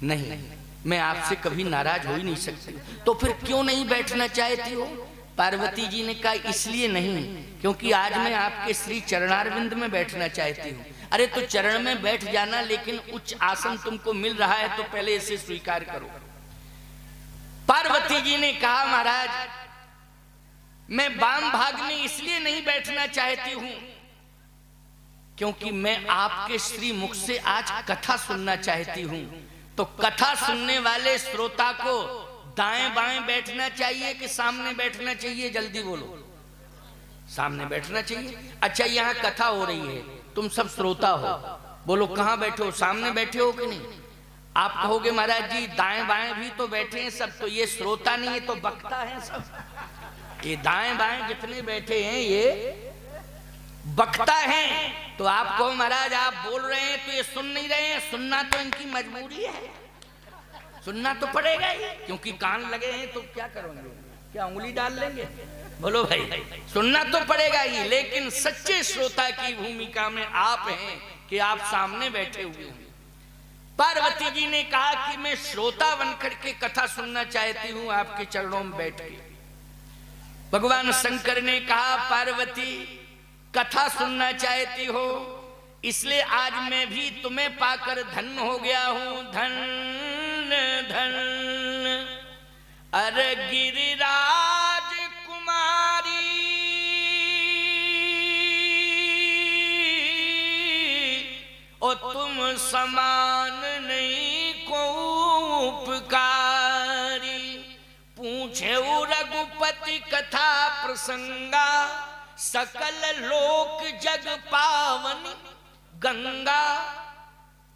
नहीं, मैं आपसे कभी नाराज हो ही नहीं सकती। तो फिर क्यों नहीं बैठना चाहती हो? पार्वती जी ने कहा, इसलिए नहीं क्योंकि आज मैं आपके श्री चरणारविंद में बैठना चाहती हूँ। अरे तो चरण में बैठ जाना, लेकिन उच्च आसन तुमको मिल रहा है तो पहले इसे स्वीकार करो। पार्वती जी ने कहा, महाराज मैं वाम भाग में इसलिए नहीं बैठना चाहती हूं क्योंकि मैं आपके श्री मुख से आज कथा सुनना चाहती हूं। तो कथा सुनने वाले श्रोता को दाएं बाएं बैठना चाहिए कि सामने बैठना चाहिए? जल्दी बोलो। सामने बैठना चाहिए। अच्छा, यहाँ कथा हो रही है, तुम सब श्रोता हो, बोलो कहाँ बैठे हो? सामने बैठे हो कि नहीं? आप कहोगे महाराज जी दाएं बाएं भी तो बैठे हैं सब, तो ये श्रोता नहीं है तो वक्ता है सब। ये दाएं बाएं जितने बैठे हैं ये वक्ता हैं। तो आप कहो महाराज आप बोल रहे हैं तो ये सुन नहीं रहे हैं। सुनना तो इनकी मजबूरी है, सुनना तो पड़ेगा ही, क्योंकि कान लगे हैं तो क्या करोगे? क्या उंगली डाल लेंगे? बोलो भाई, सुनना तो पड़ेगा ही। लेकिन सच्चे श्रोता की भूमिका में आप हैं कि आप सामने बैठे हुए हैं। पार्वती जी ने कहा कि मैं श्रोता बनकर के कथा सुनना चाहती हूं आपके चरणों में बैठ के। भगवान शंकर ने कहा, पार्वती कथा सुनना चाहती हो, इसलिए आज मैं भी तुम्हें पाकर धन्य हो गया हूं। धन्य धन्य अरे गिरिराज कुमारी, और तुम समान नहीं को उपकारी। पूछे रघुपति कथा प्रसंगा, सकल लोक जग पावनी गंगा।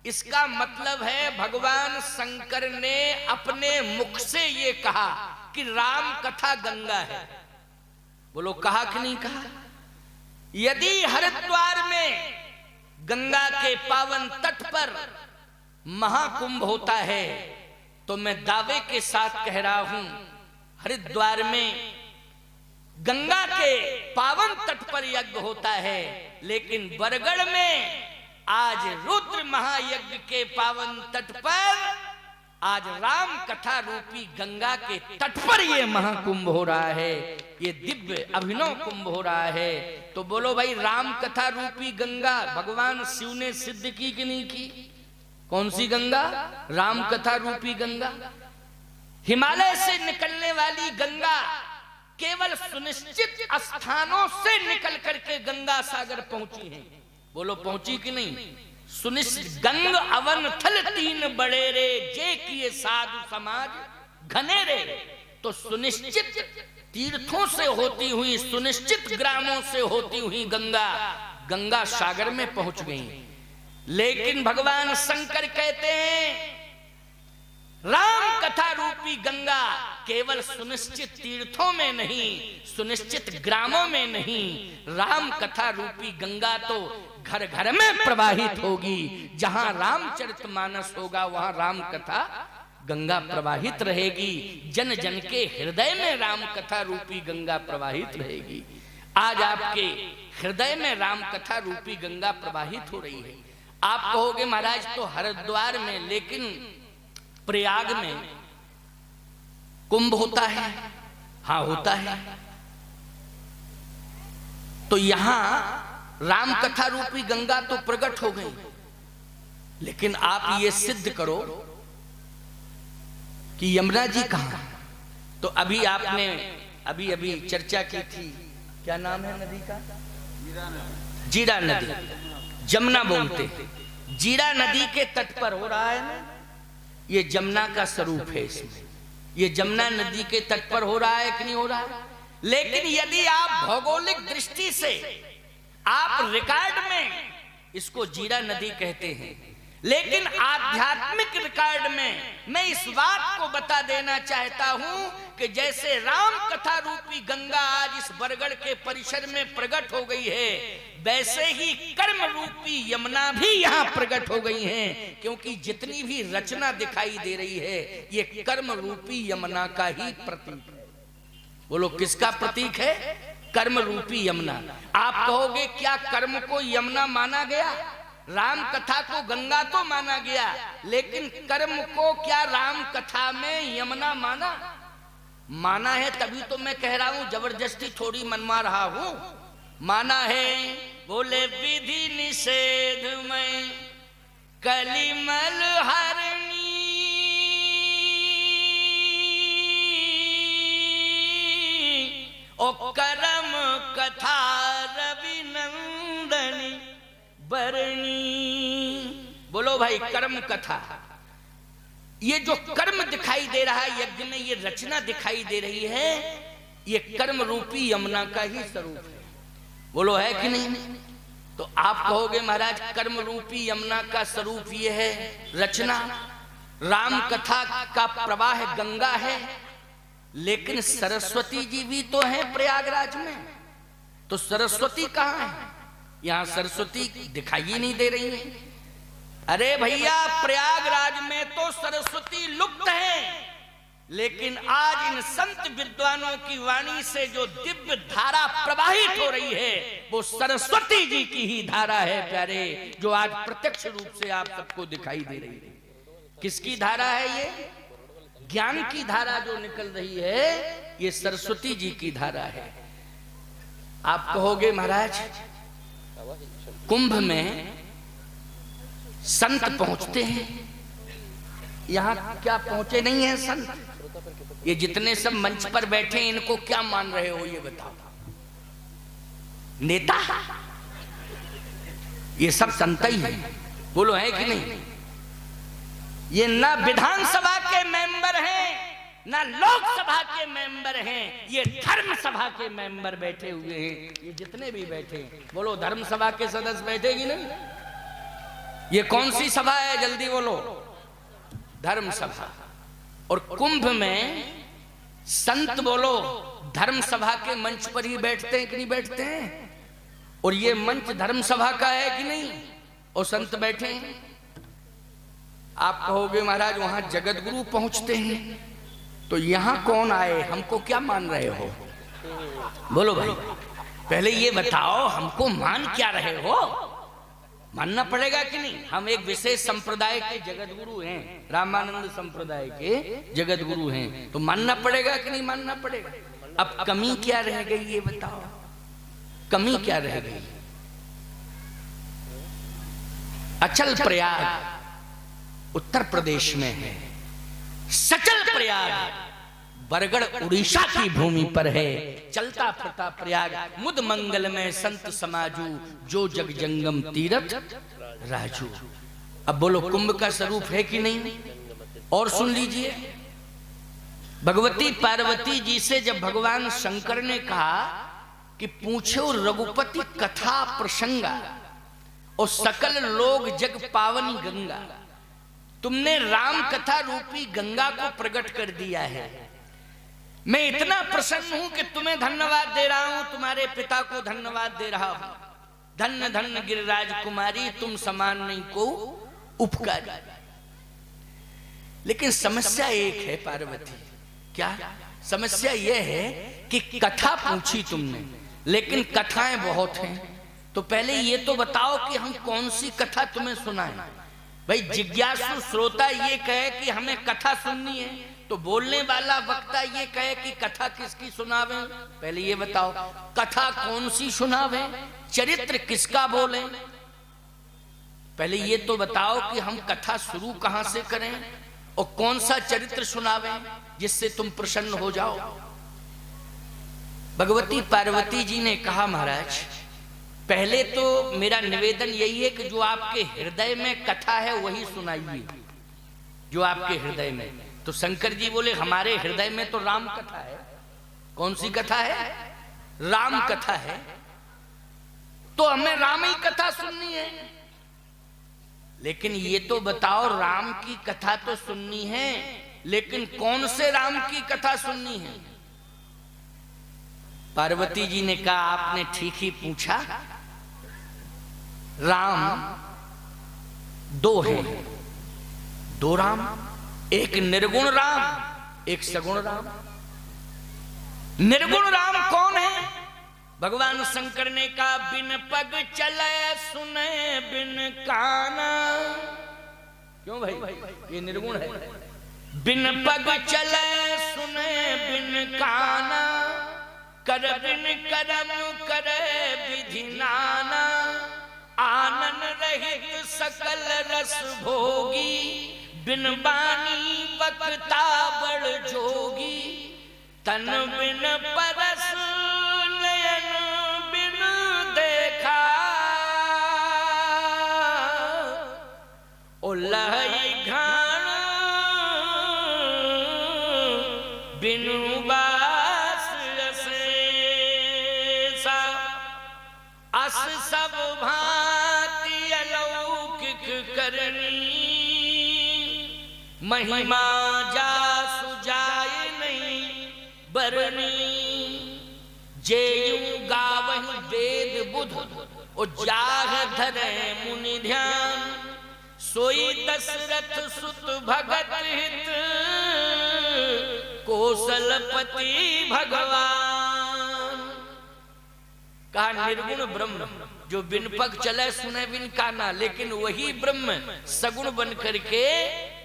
इसका मतलब है भगवान शंकर ने अपने मुख से ये कहा कि राम कथा गंगा है। बोलो कहा कि नहीं कहा? यदि हरिद्वार में गंगा के पावन तट पर महाकुंभ होता है तो मैं दावे के साथ कह रहा हूं हरिद्वार में गंगा के पावन तट पर यज्ञ होता है, लेकिन बरगढ़ में आज रुद्र महायज्ञ के पावन तट पर आज राम कथा रूपी गंगा के तट पर यह महाकुंभ हो रहा है। ये दिव्य अभिनव कुंभ हो रहा है। तो बोलो भाई, राम कथा रूपी गंगा भगवान शिव ने सिद्ध की कि नहीं की? कौन सी गंगा? राम कथा रूपी गंगा। हिमालय से निकलने वाली गंगा केवल सुनिश्चित स्थानों से निकल करके गंगा सागर पहुंची है। बोलो पहुंची कि नहीं? सुनिश्चित गंग अवन थल तीन बड़े रे, जे किए साधु समाज घने रे। तो सुनिश्चित तीर्थों से होती हुई, सुनिश्चित ग्रामों से होती हुई गंगा गंगा सागर में पहुंच गई। लेकिन भगवान शंकर कहते हैं राम कथा रूपी गंगा केवल सुनिश्चित तीर्थों में नहीं, सुनिश्चित ग्रामों में नहीं, राम कथा रूपी गंगा तो घर घर में प्रवाहित होगी। जहां रामचरितमानस होगा वहां राम कथा गंगा प्रवाहित रहेगी। जन जन के हृदय में राम कथा रूपी गंगा प्रवाहित रहेगी। आज आपके हृदय में राम कथा रूपी गंगा प्रवाहित हो रही है। आप कहोगे महाराज तो हरिद्वार में, लेकिन प्रयाग में कुंभ होता है। हाँ होता है। तो यहां राम कथा रूपी गंगा तो प्रकट हो गई, लेकिन आप ये सिद्ध करो कि यमुना जी कहां? तो अभी आपने अभी चर्चा की थी, क्या नाम है नदी का? जीरा नदी, जमुना बोलते। जीरा नदी के तट पर हो रहा है ना, ये जमुना का स्वरूप है। इसमें ये जमुना नदी के तट पर हो रहा है कि नहीं हो रहा है? लेकिन यदि आप भौगोलिक दृष्टि से आप रिकॉर्ड में इसको जीरा नदी कहते हैं, लेकिन आध्यात्मिक रिकॉर्ड में मैं इस बात को बता देना चाहता हूं कि जैसे राम कथा रूपी गंगा आज इस बरगढ़ के परिसर में प्रकट हो गई है, वैसे ही कर्म रूपी यमुना भी यहाँ प्रकट हो गई है। क्योंकि जितनी भी रचना दिखाई दे रही है ये कर्म रूपी यमुना का ही प्रतीक है। बोलो किसका प्रतीक है? कर्म रूपी यमुना। आप कहोगे क्या कर्म को यमुना माना गया? राम कथा को गंगा तो माना गया, लेकिन कर्म को क्या राम कथा में यमुना माना? माना है, तभी तो मैं कह रहा हूं, जबरदस्ती थोड़ी मनवा रहा हूं। माना है। बोले विधि निषेध में कलिमल हरणी, ओ कर्म कथा रविनंदनी बरनी। बोलो भाई कर्म कथा, ये जो कर्म दिखाई दे रहा है यज्ञ में, ये रचना दिखाई दे रही है, ये कर्म रूपी यमुना का ही स्वरूप है। बोलो है कि नहीं? तो आप कहोगे महाराज कर्म रूपी यमुना का स्वरूप ये है रचना, राम कथा का प्रवाह गंगा है, लेकिन सरस्वती जी भी तो है प्रयागराज में। तो सरस्वती कहां है? यहां सरस्वती दिखाई ही नहीं दे रही है। अरे भैया प्रयागराज में तो सरस्वती लुप्त है, लेकिन आज इन संत विद्वानों की वाणी से जो दिव्य धारा प्रवाहित हो रही है वो सरस्वती जी की ही धारा है प्यारे, जो आज प्रत्यक्ष रूप से आप सबको दिखाई दे रही है। किसकी धारा है ये? ज्ञान की धारा जो निकल रही है ये सरस्वती जी की धारा है। आप कहोगे महाराज कुंभ में संत पहुंचते हैं, यहां क्या पहुंचे नहीं है संत? ये जितने सब मंच पर बैठे हैं इनको क्या मान रहे हो ये बताओ? नेता? ये सब संत ही है। बोलो है कि नहीं? ये ना विधानसभा के मेंबर हैं ना लोकसभा के मेंबर हैं, ये धर्म सभा के मेंबर बैठे हुए हैं। ये जितने भी बैठे हैं, बोलो धर्म सभा के सदस्य बैठेगी नहीं? ये कौन सी सभा है जल्दी बोलो? धर्म सभा। और कुंभ में संत बोलो धर्म सभा के मंच पर ही बैठते हैं कि नहीं बैठते हैं? और ये मंच धर्म सभा का है कि नहीं? और संत बैठे हैं। आप कहोगे महाराज वहां जगत गुरु पहुंचते हैं, तो यहां कौन आए? हमको क्या मान रहे हो? बोलो भाई पहले ये बताओ हमको मान क्या रहे हो? मानना पड़ेगा कि नहीं? हम एक विशेष संप्रदाय के जगत गुरु हैं, रामानंद संप्रदाय के जगत गुरु हैं, तो मानना पड़ेगा कि नहीं मानना पड़ेगा? अब कमी क्या रह गई ये बताओ, कमी क्या रह गई? अचल प्रयाग उत्तर प्रदेश में है, सचल प्रयाग बरगढ़ उड़ीसा की भूमि पर है। चलता फिरता प्रयाग मुद मंगल में संत समाजू, जो जग जंगम तीरथ राजू। अब बोलो कुंभ का स्वरूप है कि नहीं? और सुन लीजिए, भगवती पार्वती जी से जब भगवान शंकर ने कहा कि पूछो रघुपति कथा प्रसंगा और सकल लोग जग पावनी गंगा, तुमने राम कथा रूपी गंगा को प्रकट कर दिया है। मैं इतना प्रसन्न हूं कि तुम्हें धन्यवाद दे रहा हूं, तुम्हारे पिता को धन्यवाद दे रहा हूं। धन्य धन्य गिरिराज कुमारी, तुम समान नहीं को उपकारी। लेकिन समस्या एक है पार्वती, क्या समस्या यह है कि कथा पूछी तुमने, लेकिन कथाएं बहुत हैं। तो पहले ये तो बताओ कि हम कौन सी कथा तुम्हें सुनाएं। भाई जिज्ञासु श्रोता ये कहे कि हमें कथा सुननी है, तो बोलने वाला वक्ता ये कहे कि कथा किसकी सुनावे। पहले ये बताओ कथा कौन सी सुनावे, चरित्र किसका बोले। पहले ये तो बताओ कि हम कथा शुरू कहां से करें और कौन सा चरित्र सुनावे जिससे तुम प्रसन्न हो जाओ। भगवती पार्वती जी ने कहा महाराज पहले तो मेरा निवेदन यही है कि जो आपके हृदय में कथा है वही सुनाइए, जो आपके हृदय में। तो शंकर जी बोले हमारे हृदय में तो राम कथा है। कौन सी कथा है? राम कथा है, तो हमें राम ही कथा सुननी है। लेकिन ये तो बताओ राम की कथा तो सुननी है, लेकिन कौन से राम की कथा सुननी है? पार्वती जी ने कहा आपने ठीक ही पूछा, राम दो हैं, दो राम, एक निर्गुण राम, एक सगुण राम। निर्गुण राम कौन है? भगवान शंकर ने कहा बिन पग चले सुने बिन काना। क्यों भाई? ये निर्गुण है। बिन पग चले सुने बिन काना, कर बिन करम करे विधि नाना, आनन रहित सकल रस भोगी, बिन बानी बक्ता बड़ जोगी, तन बिन परस नयन बिन देखा, ओ लहई घाण बिनु बास असेसा, अस सब भांति अलौकिक करनी, महिमा जा सुजाए नहीं बरनी, जेयू गावहि वेद बुध और जाह धरे मुनि ध्यान, सोई दशरथ सुत भगत हित, कौशलपति भगवान। कहा निर्गुण ब्रह्म जो बिन पग चले सुने बिन काना, लेकिन वही ब्रह्म सगुण बन करके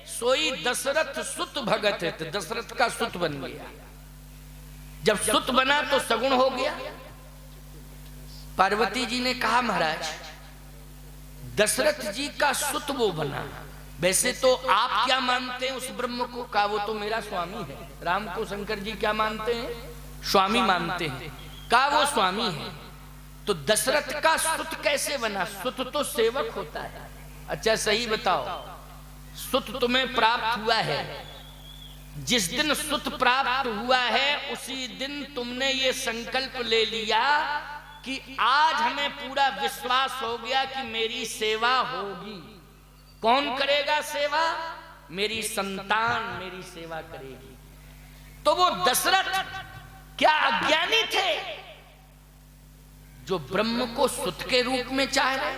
सोई दशरथ सुत भगत है। दशरथ का सुत बन गया, जब सुत बना तो सगुण हो गया। पार्वती जी ने कहा महाराज दशरथ जी का सुत वो बना, वैसे तो आप क्या मानते हैं उस ब्रह्म को? कहा वो तो मेरा स्वामी है। राम को शंकर जी क्या मानते हैं? स्वामी मानते हैं। कहा वो स्वामी है, तो दशरथ का सुत कैसे बना? सुत तो सेवक होता है। अच्छा सही बताओ, सुत तुम्हें प्राप्त हुआ है, जिस दिन सुत प्राप्त हुआ है उसी दिन तुमने ये संकल्प ले लिया कि आज हमें पूरा विश्वास हो गया कि मेरी सेवा होगी। कौन करेगा सेवा? मेरी संतान मेरी सेवा करेगी। तो वो दशरथ क्या अज्ञानी थे जो ब्रह्म को सुत के रूप में चाह रहे?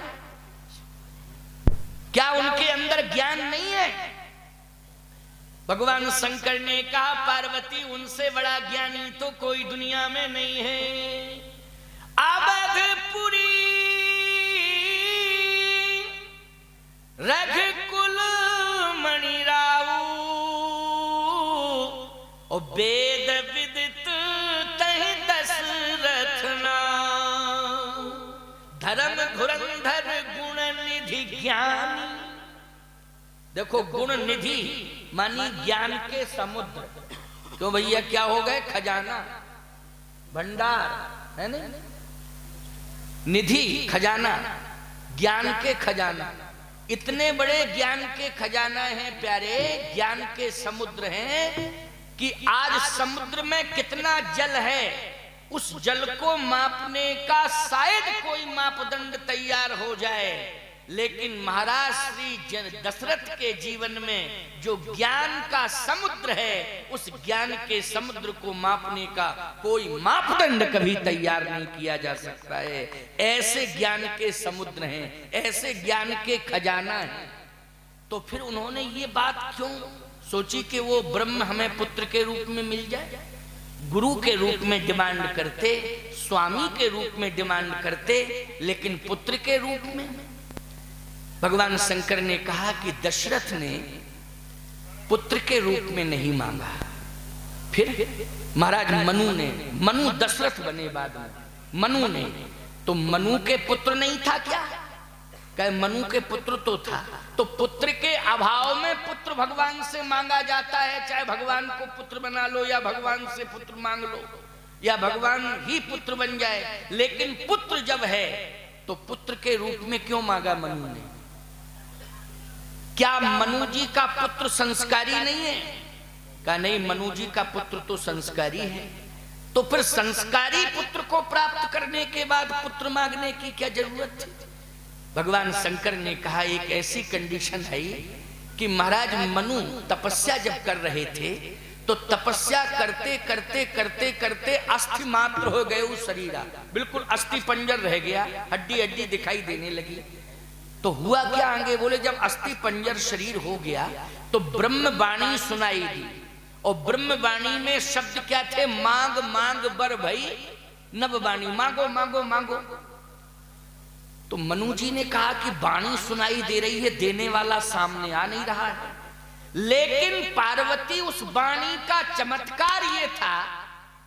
क्या उनके अंदर ज्ञान नहीं है? भगवान शंकर ने कहा पार्वती उनसे बड़ा ज्ञानी तो कोई दुनिया में नहीं है। अवधपुरी रघुकुल मणि राऊ और वेद विदित धर्म धुरंधर गुण निधि ज्ञानी। देखो गुण निधि मानी ज्ञान के समुद्र। क्यों भैया, क्या हो गए? खजाना, भंडार है ना, निधि खजाना, ज्ञान के खजाना। इतने बड़े ज्ञान के खजाना हैं प्यारे, ज्ञान के समुद्र हैं कि आज समुद्र में कितना जल है, उस जल को मापने का शायद कोई मापदंड तैयार हो जाए, लेकिन महाराज श्री दशरथ के जीवन में जो ज्ञान का समुद्र है, उस ज्ञान के समुद्र को मापने का कोई मापदंड कभी तैयार नहीं किया जा सकता है। ऐसे ज्ञान के समुद्र हैं, ऐसे ज्ञान के खजाना हैं। तो फिर उन्होंने ये बात क्यों सोची कि वो ब्रह्म हमें पुत्र के रूप में मिल जाए? गुरु के रूप में डिमांड करते, स्वामी के रूप में डिमांड करते, लेकिन पुत्र के रूप में। भगवान शंकर ने कहा कि दशरथ ने पुत्र के रूप में नहीं मांगा। फिर महाराज मनु दशरथ बने बाद में, मनु ने, तो मनु के पुत्र नहीं था क्या? कहे मनु के पुत्र तो था। तो पुत्र के अभाव में पुत्र भगवान से मांगा जाता है, चाहे भगवान को पुत्र बना लो या भगवान से पुत्र मांग लो या भगवान ही पुत्र बन जाए, लेकिन पुत्र जब है तो पुत्र के रूप में क्यों मांगा मनु ने? क्या मनु जी का पुत्र संस्कारी नहीं है? कहा नहीं, मनु जी का पुत्र तो संस्कारी है। तो फिर संस्कारी पुत्र को प्राप्त करने के बाद पुत्र मांगने की क्या जरूरत थी? भगवान शंकर ने कहा एक ऐसी कंडीशन है कि महाराज मनु तपस्या जब कर रहे थे तो तपस्या करते करते करते करते अस्थि मात्र हो गए, उस शरीर बिल्कुल अस्थि पंजर रह गया, हड्डी हड्डी दिखाई देने लगी। तो हुआ क्या आगे? बोले जब अस्थि पंजर शरीर हो गया तो ब्रह्म वाणी सुनाई दी, और ब्रह्म वाणी में शब्द क्या थे? मांग मांग बर भई नव वाणी, मांगो मांगो मांगो। तो मनु जी ने कहा कि वाणी सुनाई दे रही है, देने वाला सामने आ नहीं रहा है। लेकिन पार्वती, उस वाणी का चमत्कार ये था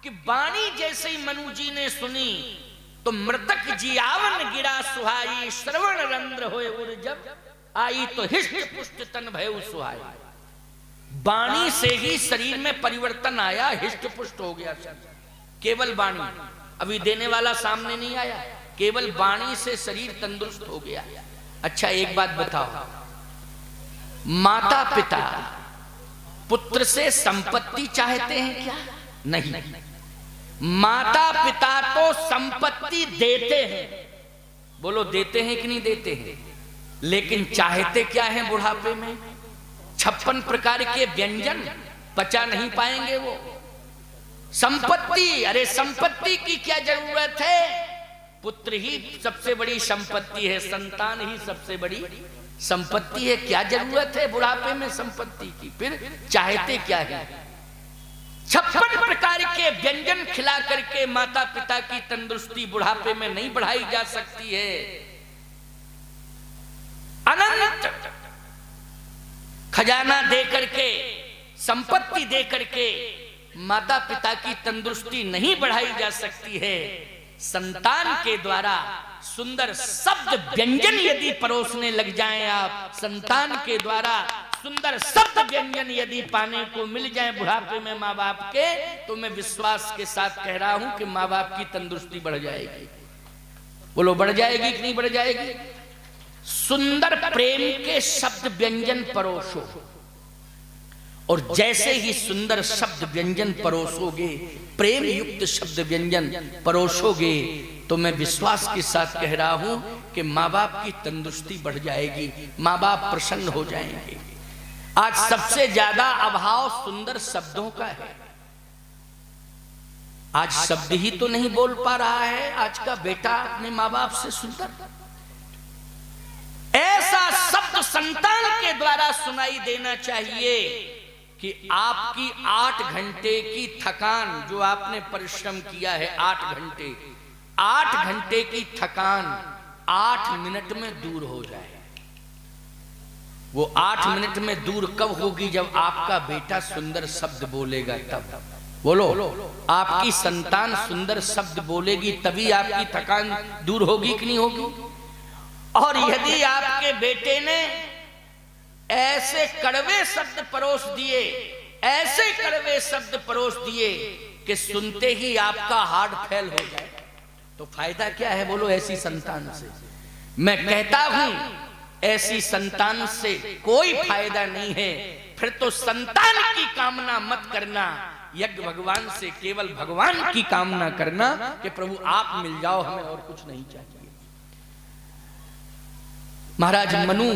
कि वाणी जैसे ही मनु जी ने सुनी तो मृतक जियावन गिरा सुहाई, श्रवण रंध्र होए उर जब आई, तो हिष्ट पुष्ट तन भय सुहाई। वाणी से ही शरीर में परिवर्तन आया, हिष्ट पुष्ट हो गया शरीर, केवल वाणी। अभी देने वाला सामने नहीं आया, केवल वाणी से शरीर तंदुरुस्त हो गया। अच्छा एक बात बताओ, माता पिता पुत्र से संपत्ति चाहते हैं क्या? नहीं। माता पिता तो संपत्ति देते हैं, बोलो देते हैं कि नहीं देते हैं? लेकिन चाहते क्या है? बुढ़ापे में 56 प्रकार के व्यंजन पचा नहीं पाएंगे वो। संपत्ति, अरे संपत्ति की क्या जरूरत है? पुत्र ही सबसे बड़ी संपत्ति है, संतान ही सबसे बड़ी संपत्ति है। क्या जरूरत है बुढ़ापे में संपत्ति की? फिर चाहते क्या है? 56 प्रकार के व्यंजन खिला करके माता पिता की तंदुरुस्ती बुढ़ापे में नहीं बढ़ाई जा सकती है। अनंत खजाना दे करके, संपत्ति दे करके माता पिता की तंदुरुस्ती नहीं बढ़ाई जा सकती है। संतान के द्वारा सुंदर शब्द व्यंजन यदि परोसने लग जाएं आप, संतान के द्वारा सुंदर शब्द व्यंजन यदि पाने को मिल जाए बुढ़ापे में माँ बाप के, तो मैं विश्वास के साथ कह रहा हूं कि माँ बाप की तंदुरुस्ती बढ़ जाएगी। बोलो बढ़ जाएगी कि नहीं बढ़ जाएगी? सुंदर प्रेम के शब्द व्यंजन परोसो, और जैसे ही सुंदर शब्द व्यंजन परोसोगे, प्रेम युक्त शब्द व्यंजन परोसोगे, तो मैं विश्वास के साथ कह रहा हूं कि माँ बाप की तंदुरुस्ती बढ़ जाएगी, माँ बाप प्रसन्न हो जाएंगे। आज सबसे ज्यादा अभाव सुंदर शब्दों का है। आज शब्द ही तो नहीं बोल पा रहा है आज का बेटा अपने माँ बाप से सुंदर। ऐसा शब्द संतान के द्वारा सुनाई देना चाहिए कि आपकी 8 घंटे की थकान, जो आपने परिश्रम किया है 8 घंटे की थकान 8 मिनट में दूर हो जाए। वो 8 मिनट में दूर कब होगी? जब आपका बेटा सुंदर शब्द बोलेगा तब। बोलो, आपकी संतान सुंदर शब्द बोलेगी तभी आपकी थकान दूर होगी कि नहीं होगी? और यदि आपके बेटे ने ऐसे कड़वे शब्द परोस दिए, ऐसे कड़वे शब्द परोस दिए कि सुनते ही आपका हार्ट फेल हो जाए, तो फायदा क्या है? बोलो, ऐसी संतान से मैं कहता हूं, ऐसी संतान से कोई फायदा नहीं है। फिर तो संतान की कामना मत करना, यज्ञ भगवान से केवल भगवान की कामना करना कि प्रभु आप मिल जाओ, हमें और कुछ नहीं चाहिए। महाराज मनु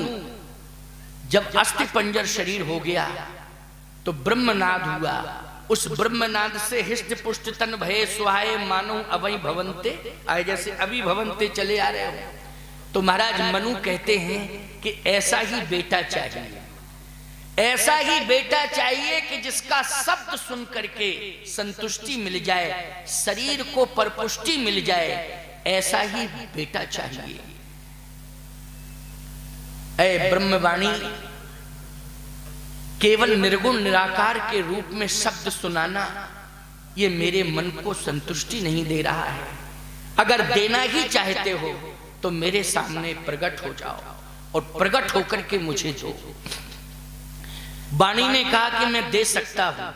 जब अस्थि पंजर शरीर हो गया तो ब्रह्मनाद हुआ। उस ब्रह्मनाद से हिष्ट पुष्ट तन भये सुहाए मानो अवै भवंते, आए जैसे अभी भवंते चले आ रहे हो। तो महाराज मनु कहते हैं कि ऐसा ही बेटा चाहिए, ऐसा ही बेटा चाहिए कि जिसका शब्द सुन करके संतुष्टि मिल जाए, शरीर को परपुष्टि मिल जाए, ऐसा ही बेटा चाहिए। ऐ ब्रह्मवाणी, केवल निर्गुण निराकार के रूप में शब्द सुनाना ये मेरे मन को संतुष्टि नहीं दे रहा है। अगर देना ही चाहते हो तो मेरे सामने प्रकट हो जाओ और प्रकट होकर के मुझे दो। वाणी ने कहा कि मैं दे सकता हूं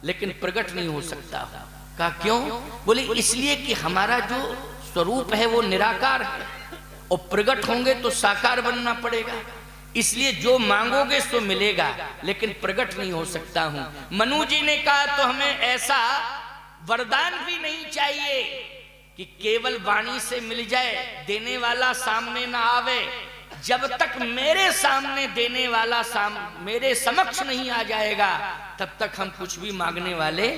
लेकिन प्रकट नहीं हो सकता हूं। कहा क्यों? बोले इसलिए कि हमारा जो स्वरूप है वो निराकार है और प्रकट होंगे तो साकार बनना पड़ेगा, इसलिए जो मांगोगे सो मिलेगा, लेकिन प्रकट नहीं हो सकता हूं। मनु जी ने कहा तो हमें ऐसा वरदान भी नहीं चाहिए कि केवल वाणी से मिल जाए, देने वाला सामने ना आवे। जब तक मेरे सामने देने वाला मेरे समक्ष नहीं आ जाएगा तब तक हम कुछ भी मांगने वाले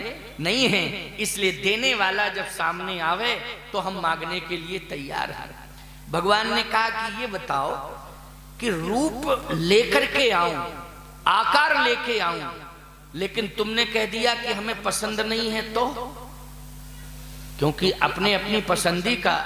नहीं हैं। इसलिए देने वाला जब सामने आवे तो हम मांगने के लिए तैयार हैं। भगवान ने कहा कि ये बताओ कि रूप लेकर के आऊं, आकार लेके आऊं, लेकिन तुमने कह दिया कि हमें पसंद नहीं है, तो क्योंकि अपने अपनी पसंदी का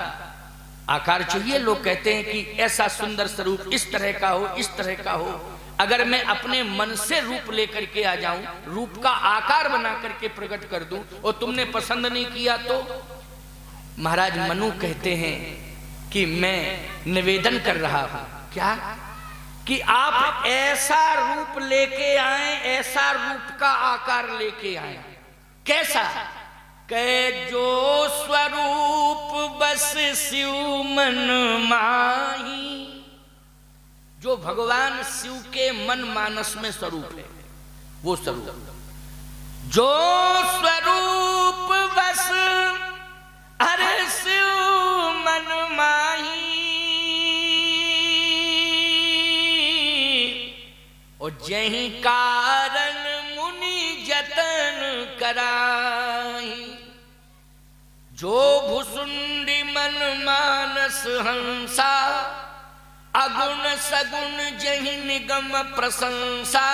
आकार चाहिए। लोग कहते हैं कि ऐसा सुंदर स्वरूप इस तरह का हो, इस तरह का हो। अगर मैं अपने मन से रूप लेकर के आ जाऊं, रूप का आकार बना करके प्रकट कर दूं और तुमने पसंद नहीं किया तो? महाराज मनु कहते हैं कि मैं निवेदन कर रहा हूं, क्या कि आप ऐसा रूप लेके आए, ऐसा रूप का आकार लेके आए। कैसा? कै जो स्वरूप बस शिव मन माही, जो भगवान शिव के मन मानस में स्वरूप है, वो स्वरूप। जो स्वरूप बस अरे शिव मन माही, और जहीं कारण मुनि जतन कराई। जो भुसुंडी मन मानस हंसा, अगुण सगुण जहि निगम प्रशंसा।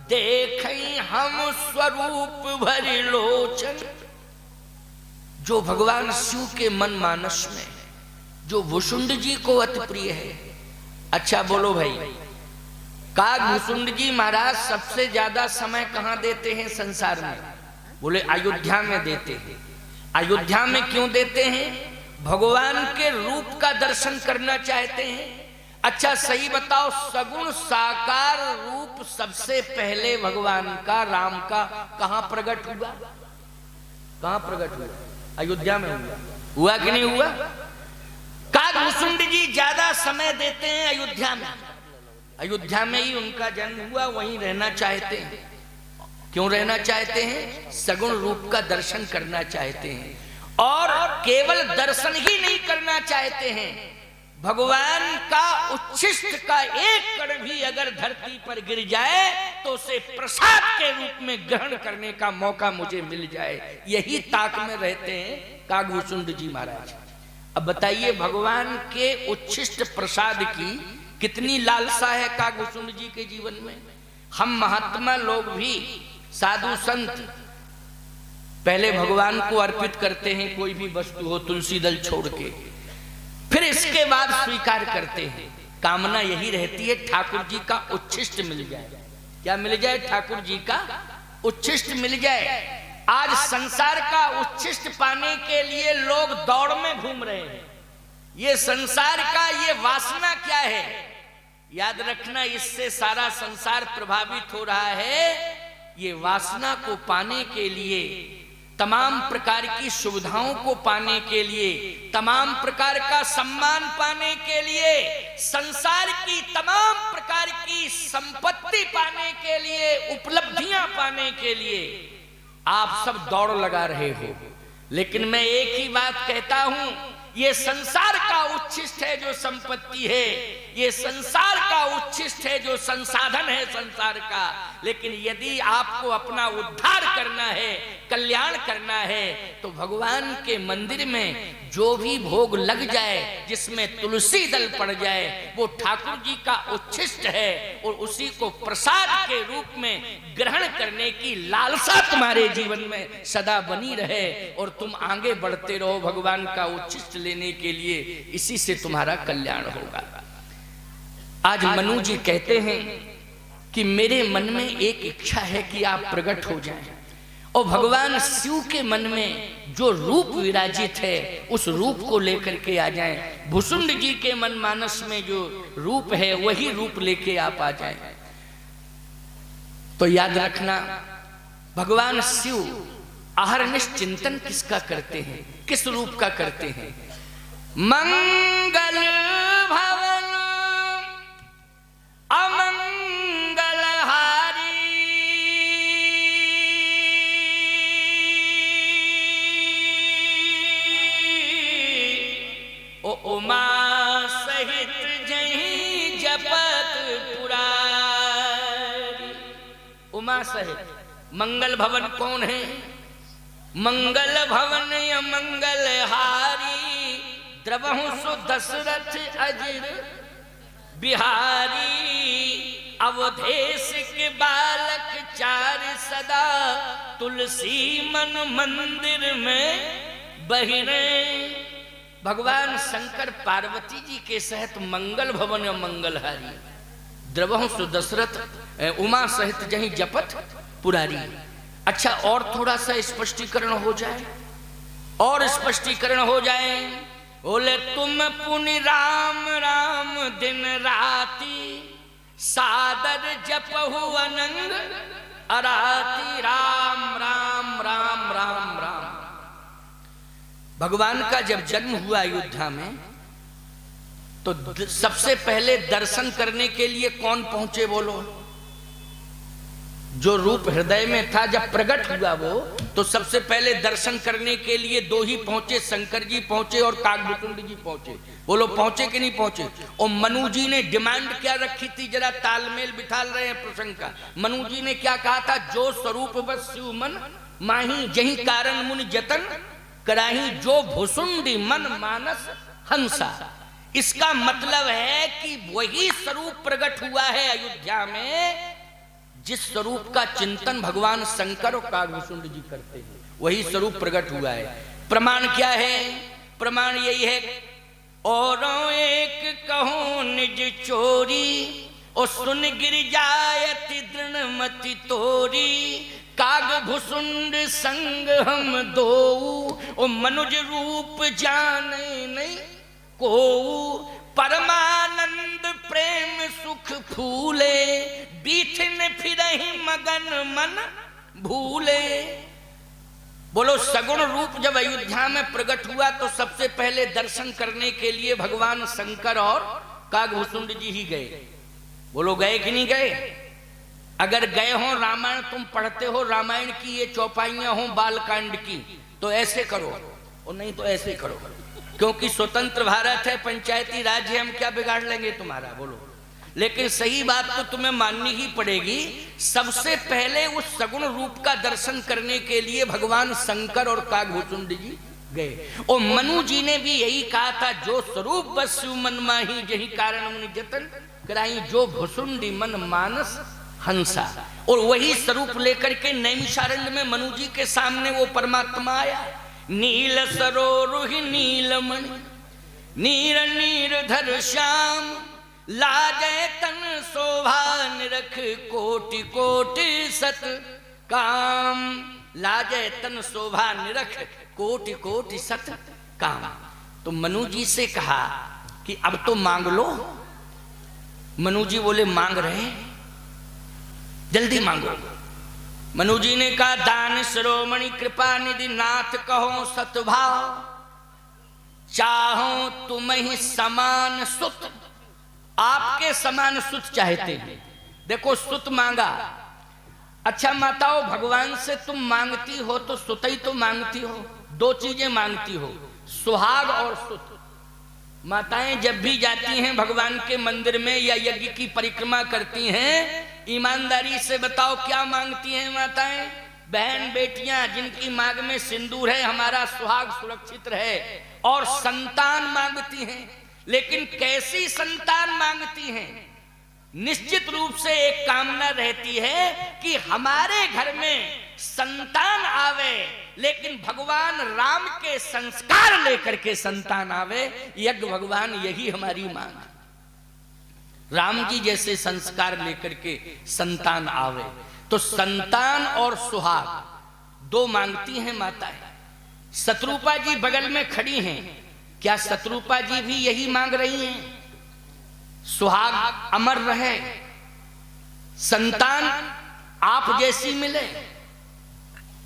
देखई हम स्वरूप भरि लोचन। जो भगवान शिव के मन मानस में, जो भुसुंड जी को अति प्रिय है। अच्छा बोलो भाई, काग भुसुंड जी महाराज सबसे ज्यादा समय कहां देते हैं संसार में? बोले अयोध्या में देते हैं। अयोध्या में क्यों देते हैं? भगवान के रूप का दर्शन करना चाहते हैं। अच्छा सही बताओ, सगुण साकार रूप सबसे पहले भगवान का, राम का कहां प्रकट हुआ? कहां प्रकट हुआ? अयोध्या में हुआ। हुआ कि नहीं हुआ? काग भुसुंड जी ज्यादा समय देते हैं अयोध्या में। अयोध्या में ही उनका जन्म हुआ, वहीं रहना चाहते हैं। क्यों रहना चाहते हैं? सगुण रूप का दर्शन करना चाहते हैं। और केवल दर्शन ही नहीं करना चाहते हैं, भगवान का उच्छिष्ट का एक कण भी अगर धरती पर गिर जाए तो उसे प्रसाद के रूप में ग्रहण करने का मौका मुझे मिल जाए, यही ताक में रहते हैं कागभूषुंड जी महाराज। अब बताइए, भगवान के उच्छिष्ट प्रसाद की कितनी लालसा है कागभूषुंड जी के जीवन में। हम महात्मा लोग भी, साधु संत पहले भगवान को अर्पित करते हैं कोई भी वस्तु हो, तुलसी दल छोड़ के, फिर इसके बाद स्वीकार करते हैं। कामना यही रहती है ठाकुर जी का उच्छिष्ट मिल जाए। क्या मिल जाए? ठाकुर जी का उच्छिष्ट मिल जाए। आज संसार का उच्छिष्ट पाने के लिए लोग दौड़ में घूम रहे हैं। ये संसार का ये वासना क्या है? याद रखना, इससे सारा संसार प्रभावित हो रहा है। ये वासना को पाने के लिए, तमाम प्रकार की सुविधाओं को पाने के लिए, तमाम प्रकार का सम्मान पाने के लिए, संसार की तमाम प्रकार की संपत्ति पाने के लिए, उपलब्धियां पाने के लिए आप सब दौड़ लगा रहे हो। लेकिन मैं एक ही बात कहता हूं, ये संसार का उच्छिष्ट है जो संपत्ति है, ये संसार का उच्छिष्ट है जो संसाधन है संसार का। लेकिन यदि आपको अपना उद्धार करना है, कल्याण करना है, तो भगवान के मंदिर में जो भी भोग लग जाए, जिसमें तुलसी दल पड़ जाए, वो ठाकुर जी का उच्छिष्ट है और उसी को प्रसाद के रूप में ग्रहण करने की लालसा तुम्हारे जीवन में सदा बनी रहे और तुम आगे बढ़ते रहो भगवान का उच्छिष्ट लेने के लिए। इसी से तुम्हारा कल्याण होगा। आज मनु जी कहते हैं कि मेरे मन में एक इच्छा है कि आप प्रकट हो जाएं और भगवान शिव के मन में जो रूप विराजित है उस रूप को लेकर के आ जाएं। भुसुंड जी के मन मानस में जो रूप है वही रूप लेके आप आ जाएं। तो याद रखना, भगवान शिव अहरनिश चिंतन किसका करते हैं, किस रूप का करते हैं? मंगल भवन अमंगल हारी, ओ उमा सहित जहीं जपत पुरारी। उमा सहित मंगल भवन कौन है? मंगल भवन अमंगल हारी, द्रवहु सु दशरथ अजिर बिहारी। अवधेश के बालक चार सदा, तुलसी मन मंदिर में बहिरे। भगवान शंकर पार्वती जी के सहित मंगल भवन मंगलहारी, द्रवहु सु दशरथ उमा सहित जहीं जपत पुरारी। अच्छा, और थोड़ा सा स्पष्टीकरण हो जाए, और स्पष्टीकरण हो जाए। बोले तुम पुनि राम राम दिन राती, सादर जपहु अनंग अराती। राम राम राम राम राम। भगवान का जब जन्म हुआ अयोध्या में, तो सबसे पहले दर्शन करने के लिए कौन पहुंचे? बोलो। जो रूप हृदय में था, जब प्रकट हुआ वो, तो सबसे पहले दर्शन करने के लिए दो ही पहुंचे, शंकर जी पहुंचे और काकभुसुंड जी पहुंचे। बोलो, पहुंचे कि नहीं पहुंचे? और मनु जी ने डिमांड क्या रखी थी? जरा तालमेल बिठा रहे हैं प्रसंग का। मनु जी ने क्या कहा था? जो स्वरूप बस शिव मन माही, जही कारण मुनि जतन कराही, जो भुसुंडी मन मानस हंसा। इसका मतलब है कि वही स्वरूप प्रकट हुआ है अयोध्या में, जिस स्वरूप का चिंतन भगवान शंकर और काकभुसुंड जी करते हैं, वही स्वरूप प्रकट हुआ है। प्रमाण क्या है? प्रमाण यही है, और एक कहो निज चोरी, और सुन गिर जायति दृढ़मति तोरी। काकभुसुंड संग हम दो, ओ मनुज रूप जाने नहीं को। परमानंद प्रेम सुख फूले, बीठन फिरहि मगन मन भूले। बोलो, सगुण रूप जब अयोध्या में प्रकट हुआ तो सबसे पहले दर्शन करने के लिए भगवान शंकर और काकभुसुंड जी ही गए। बोलो, गए कि नहीं गए? अगर गए हो, रामायण तुम पढ़ते हो, रामायण की ये चौपाइयां हो बालकांड की, तो ऐसे करो, और नहीं तो ऐसे करो, क्योंकि स्वतंत्र भारत है, पंचायती राज है, हम क्या बिगाड़ लेंगे तुम्हारा? बोलो। लेकिन सही बात तो तुम्हें माननी ही पड़ेगी। सबसे पहले उस सगुण रूप का दर्शन करने के लिए भगवान शंकर और काकभुसुंड जी गए। और मनु जी ने भी यही कहा था, जो स्वरूप बस शिव मन माही, जही कारण मुनि जतन कराई, जो भुसुंडी मन मानस हंसा। और वही स्वरूप लेकर के नैमिषारण्य में मनु जी के सामने वो परमात्मा आया। नील सरोरुहि नीलमणि, नीर नीरधर श्याम, लाजय तन शोभा निरख, कोटि कोटि सत काम। लाजय तन शोभा निरख कोटि कोटि सत काम। तो मनु जी से कहा कि अब तो मांग लो। मनु जी बोले मांग रहे, जल्दी मांगो। मनु जी ने कहा दान शिरोमणि कृपा निधि नाथ कहो सतभाव, चाहो तुम ही समान सुत। आपके समान सुत चाहते हैं। देखो सुत मांगा। अच्छा माताओं, भगवान से तुम मांगती हो तो सुत ही तो मांगती हो। दो चीजें मांगती हो, सुहाग और सुत। माताएं जब भी जाती हैं भगवान के मंदिर में या यज्ञ की परिक्रमा करती हैं, ईमानदारी से बताओ क्या मांगती हैं माताएं? बहन बेटियां जिनकी मांग में सिंदूर है, हमारा सुहाग सुरक्षित रहे, और संतान मांगती हैं। लेकिन कैसी संतान मांगती हैं? निश्चित रूप से एक कामना रहती है कि हमारे घर में संतान आवे, लेकिन भगवान राम के संस्कार लेकर के संतान आवे। यज्ञ भगवान यही हमारी मांग है, राम जी जैसे संस्कार लेकर के संतान आवे। तो संतान और सुहाग दो मांगती हैं माताएं। शत्रुपा जी बगल में खड़ी हैं, क्या शत्रुपा जी भी यही मांग रही हैं? सुहाग अमर रहे, संतान आप जैसी मिले।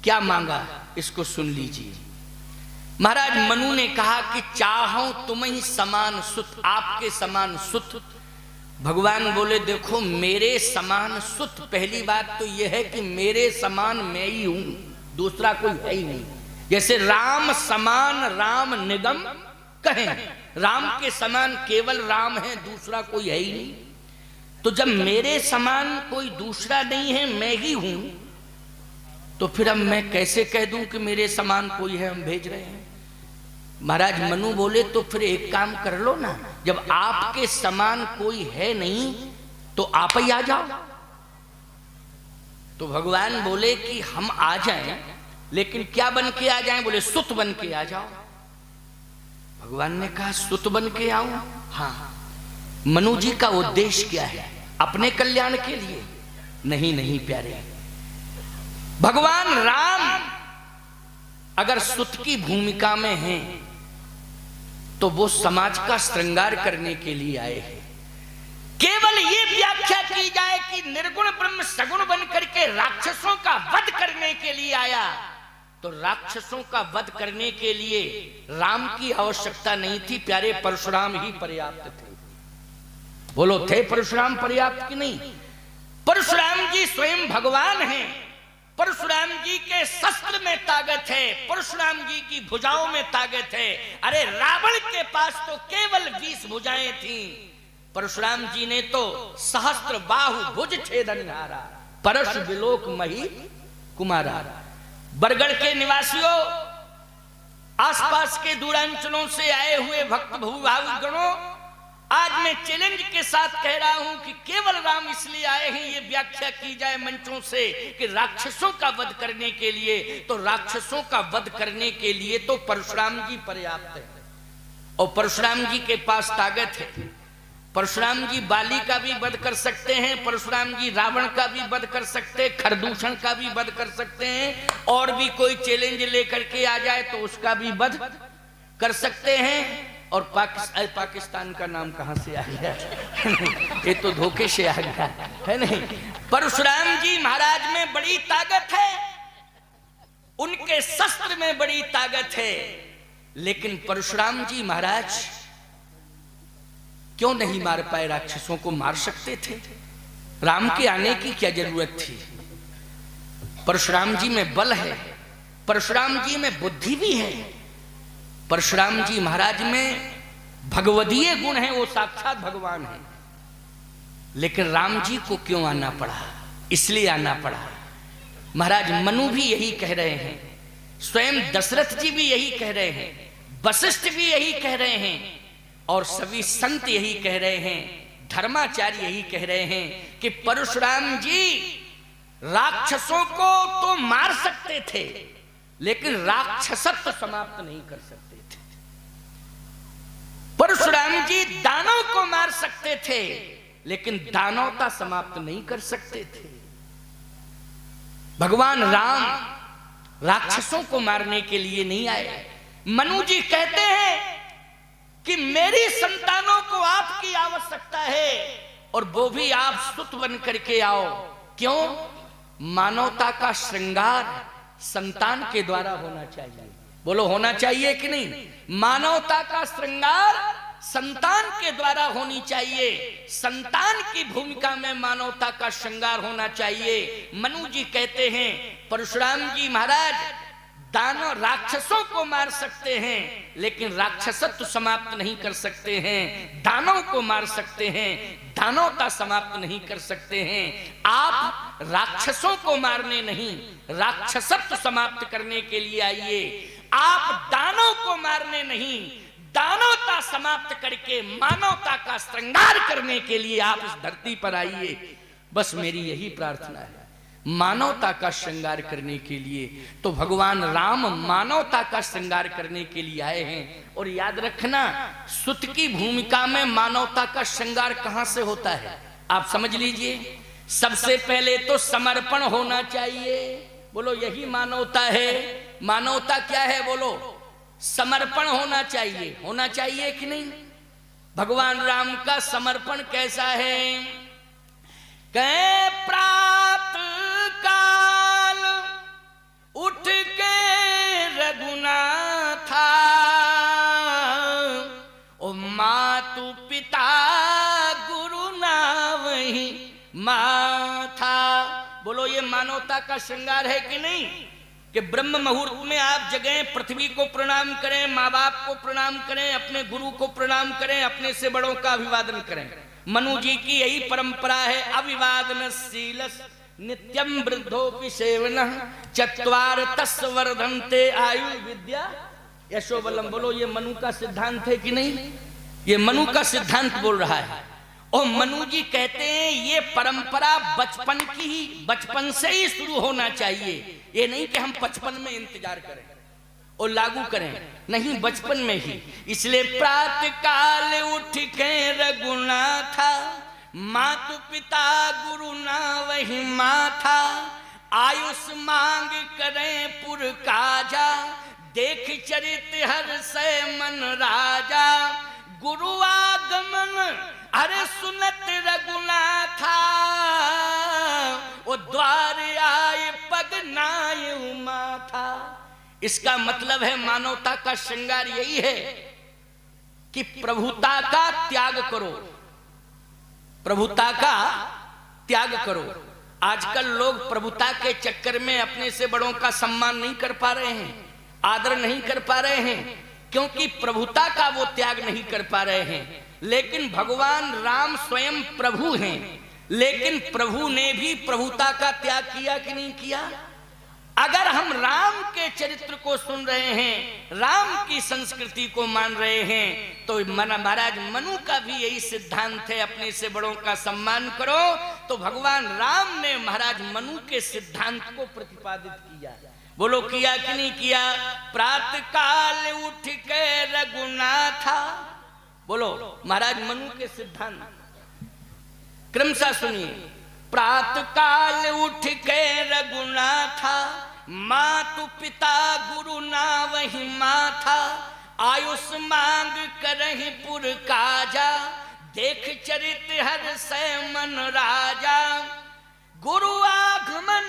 क्या मांगा इसको सुन लीजिए। महाराज मनु ने कहा कि चाहो तुम ही समान सुत, आपके समान सुत। भगवान बोले देखो मेरे समान सुत, पहली बात तो यह है कि मेरे समान मैं ही हूं, दूसरा कोई है ही नहीं। जैसे राम समान राम निगम कहें, राम के समान केवल राम है, दूसरा कोई है ही नहीं। तो जब मेरे समान कोई दूसरा नहीं है, मैं ही हूं, तो फिर अब मैं कैसे कह दूं कि मेरे समान कोई है, हम भेज रहे हैं। महाराज मनु बोले तो फिर एक काम कर लो ना, जब आपके समान कोई है नहीं तो आप ही आ जाओ। तो भगवान बोले कि हम आ जाएं, लेकिन क्या बन के आ जाएं? बोले सुत बन के आ जाओ। भगवान ने कहा सुत बन के आऊं? हाँ। मनु जी का उद्देश्य क्या है? अपने कल्याण के लिए? नहीं नहीं प्यारे, भगवान राम अगर सुत की भूमिका में हैं तो वो समाज का श्रृंगार करने के लिए आए हैं। केवल ये व्याख्या की जाए कि निर्गुण ब्रह्म सगुण बन करके राक्षसों का वध करने के लिए आया, तो राक्षसों का वध करने के लिए राम की आवश्यकता नहीं थी प्यारे, परशुराम ही पर्याप्त थे। बोलो थे परशुराम पर्याप्त कि नहीं? परशुराम जी स्वयं भगवान हैं। परशुराम जी के शस्त्र में ताकत है, परशुराम जी की भुजाओं में ताकत है। अरे रावण के पास तो केवल 20 भुजाएं थीं, परशुराम जी ने तो सहस्त्र बाहु भुज छेदनहारा, परश विलोक मही कुमारा। बरगढ़ के निवासियों, आसपास के दूरांचलों से आए हुए भक्त भावुक गणों, आज मैं चैलेंज के साथ कह रहा हूं कि केवल राम इसलिए आए हैं, ये व्याख्या की जाए मंचों से कि राक्षसों का वध करने के लिए, तो राक्षसों का वध करने के लिए तो परशुराम जी पर्याप्त है। और परशुराम जी के पास ताकत है। परशुराम जी बाली का भी वध कर सकते हैं, परशुराम जी रावण का भी वध कर सकते हैं, खरदूषण का भी वध कर सकते हैं, और भी कोई चैलेंज लेकर के आ जाए तो उसका भी वध कर सकते हैं। और पाकिस्तान का नाम कहां से आ गया? ये तो धोखे से आ गया है नहीं। परशुराम जी महाराज में बड़ी ताकत है, उनके शस्त्र में बड़ी ताकत है, लेकिन परशुराम जी महाराज क्यों नहीं मार पाए? राक्षसों को मार सकते थे, राम के आने की क्या जरूरत थी? परशुराम जी में बल है, परशुराम जी में बुद्धि भी है, परशुराम जी महाराज में भगवदीय गुण है, वो साक्षात भगवान है। लेकिन राम जी को क्यों आना पड़ा? इसलिए आना पड़ा। महाराज मनु भी यही कह रहे हैं, स्वयं दशरथ जी भी यही कह रहे हैं, वशिष्ठ भी यही कह रहे हैं, और सभी संत यही कह रहे हैं, धर्माचार्य यही कह रहे हैं कि परशुराम जी राक्षसों को तो मार सकते थे, लेकिन राक्षसत्व समाप्त नहीं कर सकते थे। परशुराम जी दानव को मार सकते थे, लेकिन दानवता समाप्त नहीं कर सकते थे। भगवान राम राक्षसों को मारने के लिए नहीं आए। मनु जी कहते हैं कि मेरी संतानों को आपकी आवश्यकता है और वो भी आप सुत बन करके आओ। क्यों? मानवता का श्रृंगार संतान के द्वारा होना चाहिए। बोलो होना चाहिए कि नहीं? मानवता का श्रृंगार संतान के द्वारा होनी चाहिए। संतान की भूमिका में मानवता का श्रृंगार होना चाहिए। मनु जी कहते हैं परशुराम जी महाराज दानव राक्षसों को मार सकते हैं लेकिन राक्षसत्व समाप्त नहीं कर सकते हैं। दानव को मार सकते हैं, दानवता समाप्त नहीं कर सकते हैं। आप राक्षसों को मारने नहीं, राक्षसत्व समाप्त करने के लिए आइए। आप दानव को मारने नहीं, दानवता समाप्त करके मानवता का श्रृंगार करने के लिए आप इस धरती पर आइए। बस मेरी यही प्रार्थना है, मानवता का श्रृंगार करने के लिए। तो भगवान राम मानवता का श्रृंगार करने के लिए आए हैं। और याद रखना, सुत की भूमिका में मानवता का श्रृंगार कहां से होता है आप समझ लीजिए। सबसे पहले तो समर्पण होना चाहिए। बोलो यही मानवता है। मानवता क्या है? बोलो समर्पण होना चाहिए। होना चाहिए कि नहीं? भगवान राम का समर्पण कैसा है? कह प्रात काल उठ के रघुनाथा, ओ मातु पिता गुरु ना वही माथा। बोलो ये मानवता का श्रृंगार है कि नहीं? कि ब्रह्म मुहूर्त में आप जगें, पृथ्वी को प्रणाम करें, माँ बाप को प्रणाम करें, अपने गुरु को प्रणाम करें, अपने से बड़ों का अभिवादन करें। मनु जी की यही परंपरा है। अभिवादनशीलस् नित्यं वृद्धोपि सेवनः चत्वार तस्य वर्धन्ते आयु विद्या यशो बलम। बोलो ये मनु का सिद्धांत है कि नहीं? ये मनु का सिद्धांत बोल रहा है। और मनु जी कहते हैं ये परंपरा बचपन की ही, बचपन से ही शुरू होना चाहिए। ये नहीं कि हम 55 में इंतजार करें और लागू करें, नहीं, बचपन में ही। इसलिए प्रातः काल उठ के रघुनाथा, मातु पिता गुरु ना वही माथा, आयुष मांग करें पुर काजा, देख चरित हर से मन राजा, गुरु आगमन अरे सुनत रघुनाथा, ओ द्वार आए पग नाय माथा। इसका मतलब है मानवता का श्रृंगार यही है कि प्रभुता का त्याग करो, प्रभुता का त्याग करो। आजकल लोग प्रभुता के चक्कर में अपने से बड़ों का सम्मान नहीं कर पा रहे हैं, आदर नहीं कर पा रहे हैं, क्योंकि प्रभुता का वो त्याग नहीं कर पा रहे हैं। लेकिन भगवान राम स्वयं प्रभु हैं, लेकिन प्रभु ने भी प्रभुता का त्याग किया कि नहीं किया? अगर हम राम के चरित्र को सुन रहे हैं, राम की संस्कृति को मान रहे हैं, तो महाराज मनु का भी यही सिद्धांत है, अपने से बड़ों का सम्मान करो। तो भगवान राम ने महाराज मनु के सिद्धांत को प्रतिपादित किया। बोलो किया कि नहीं किया? प्रातः काल उठ के रघुनाथा। बोलो महाराज मनु के सिद्धांत क्रमशः सुनिए। प्रातः काल उठ के रघुनाथा, मातु पिता गुरु ना वही माथा, आयुष मांग करहि पुर काजा, देख चरित हर से मन राजा, गुरु आगमन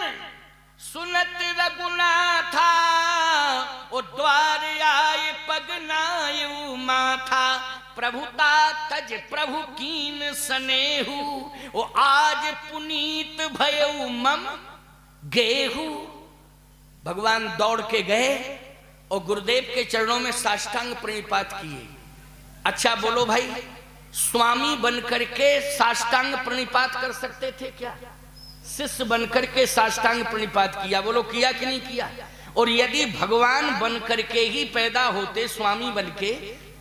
सुनत रघुनाथा, ओ द्वार आए पग नायु माथा, प्रभुता तज प्रभु कीन स्नेहु, ओ आज पुनीत भयउ मम गेहू। भगवान दौड़ के गए और गुरुदेव के चरणों में साष्टांग प्रणिपात किए। अच्छा बोलो भाई, स्वामी बनकर के साष्टांग प्रणिपात कर सकते थे क्या? शिष्य बनकर के साष्टांग प्रणिपात किया। बोलो किया कि नहीं किया? और यदि भगवान बनकर के ही पैदा होते, स्वामी बनके,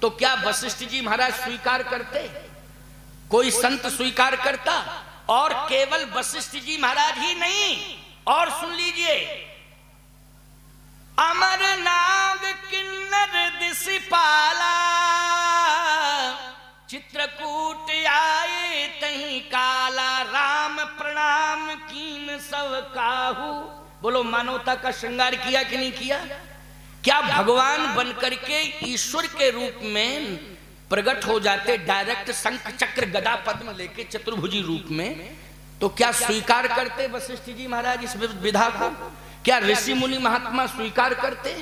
तो क्या वशिष्ठ जी महाराज स्वीकार करते? कोई संत स्वीकार करता? और केवल वशिष्ठ जी महाराज ही नहीं, और सुन लीजिए, अमर नाग किन्नर दिशपाला, चित्रकूट आए तहीं काला, राम प्रणाम कीन सब काहू, बोलो मानवता का श्रृंगार किया कि नहीं किया? क्या भगवान बनकर के ईश्वर के रूप में प्रकट हो जाते डायरेक्ट शंख चक्र गदा पद्म लेके चतुर्भुजी रूप में, तो क्या स्वीकार करते वशिष्ठ जी महाराज इस विधा को? क्या ऋषि मुनि महात्मा स्वीकार करते?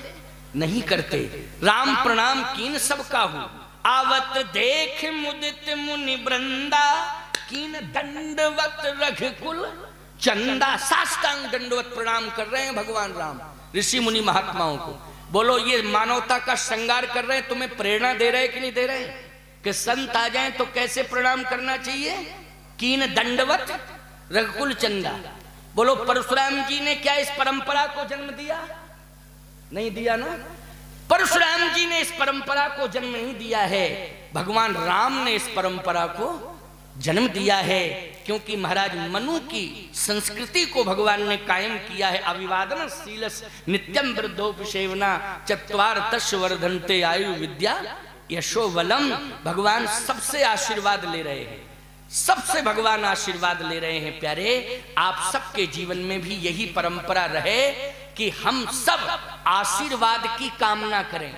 नहीं करते। राम प्रणाम कीन सबका हूं, आवत देख मुदित मुनि वृंदा, कीन दंडवत रघुकुल चंदा। साष्टांग दंडवत प्रणाम कर रहे हैं भगवान राम ऋषि मुनि महात्माओं को। बोलो ये मानवता का श्रृंगार कर रहे हैं, तुम्हें प्रेरणा दे रहे कि नहीं दे रहे? कि संत आ जाएं तो कैसे प्रणाम करना चाहिए? कीन दंडवत रघुकुल चंदा। बोलो परशुराम जी ने क्या इस परंपरा को जन्म दिया? नहीं दिया ना। परशुराम जी ने इस परंपरा को जन्म नहीं दिया है, भगवान राम ने इस परंपरा को जन्म दिया है। क्योंकि महाराज मनु की संस्कृति को भगवान ने कायम किया है। अभिवादन शीलस नित्यम वृद्धोपसेवना चत्वार तस्य वर्धन्ते आयु विद्या यशो बलम। भगवान सबसे आशीर्वाद ले रहे हैं, सबसे भगवान आशीर्वाद ले रहे हैं। प्यारे, आप सबके जीवन में भी यही परंपरा रहे कि हम सब आशीर्वाद की कामना करें।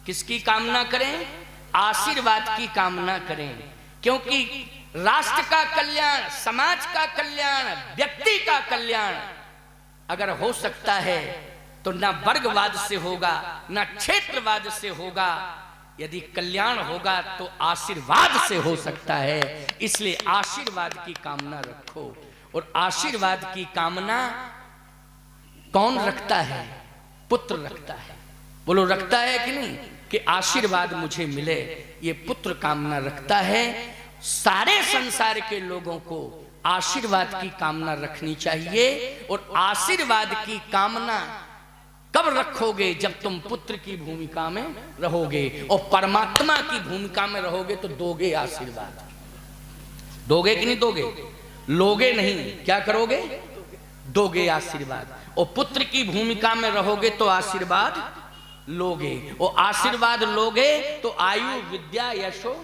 किसकी कामना करें? आशीर्वाद की कामना करें। क्योंकि राष्ट्र का कल्याण, समाज का कल्याण, व्यक्ति का कल्याण अगर हो सकता है तो ना वर्गवाद से होगा, ना क्षेत्रवाद से होगा। यदि कल्याण होगा तो आशीर्वाद से हो सकता है। इसलिए आशीर्वाद की कामना रखो। और आशीर्वाद की कामना कौन रखता है? पुत्र रखता है। बोलो रखता है कि नहीं? कि आशीर्वाद मुझे मिले, ये पुत्र कामना रखता है। सारे संसार के लोगों को आशीर्वाद की कामना रखनी चाहिए। और आशीर्वाद की कामना कब रखोगे? जब तुम पुत्र की भूमिका में रहोगे और परमात्मा की भूमिका में रहोगे तो दोगे आशीर्वाद। दोगे कि नहीं दोगे? लोगे नहीं, क्या करोगे? दोगे आशीर्वाद। और पुत्र की भूमिका में रहोगे तो आशीर्वाद लोगे। और आशीर्वाद लोगे तो आयु विद्या यशो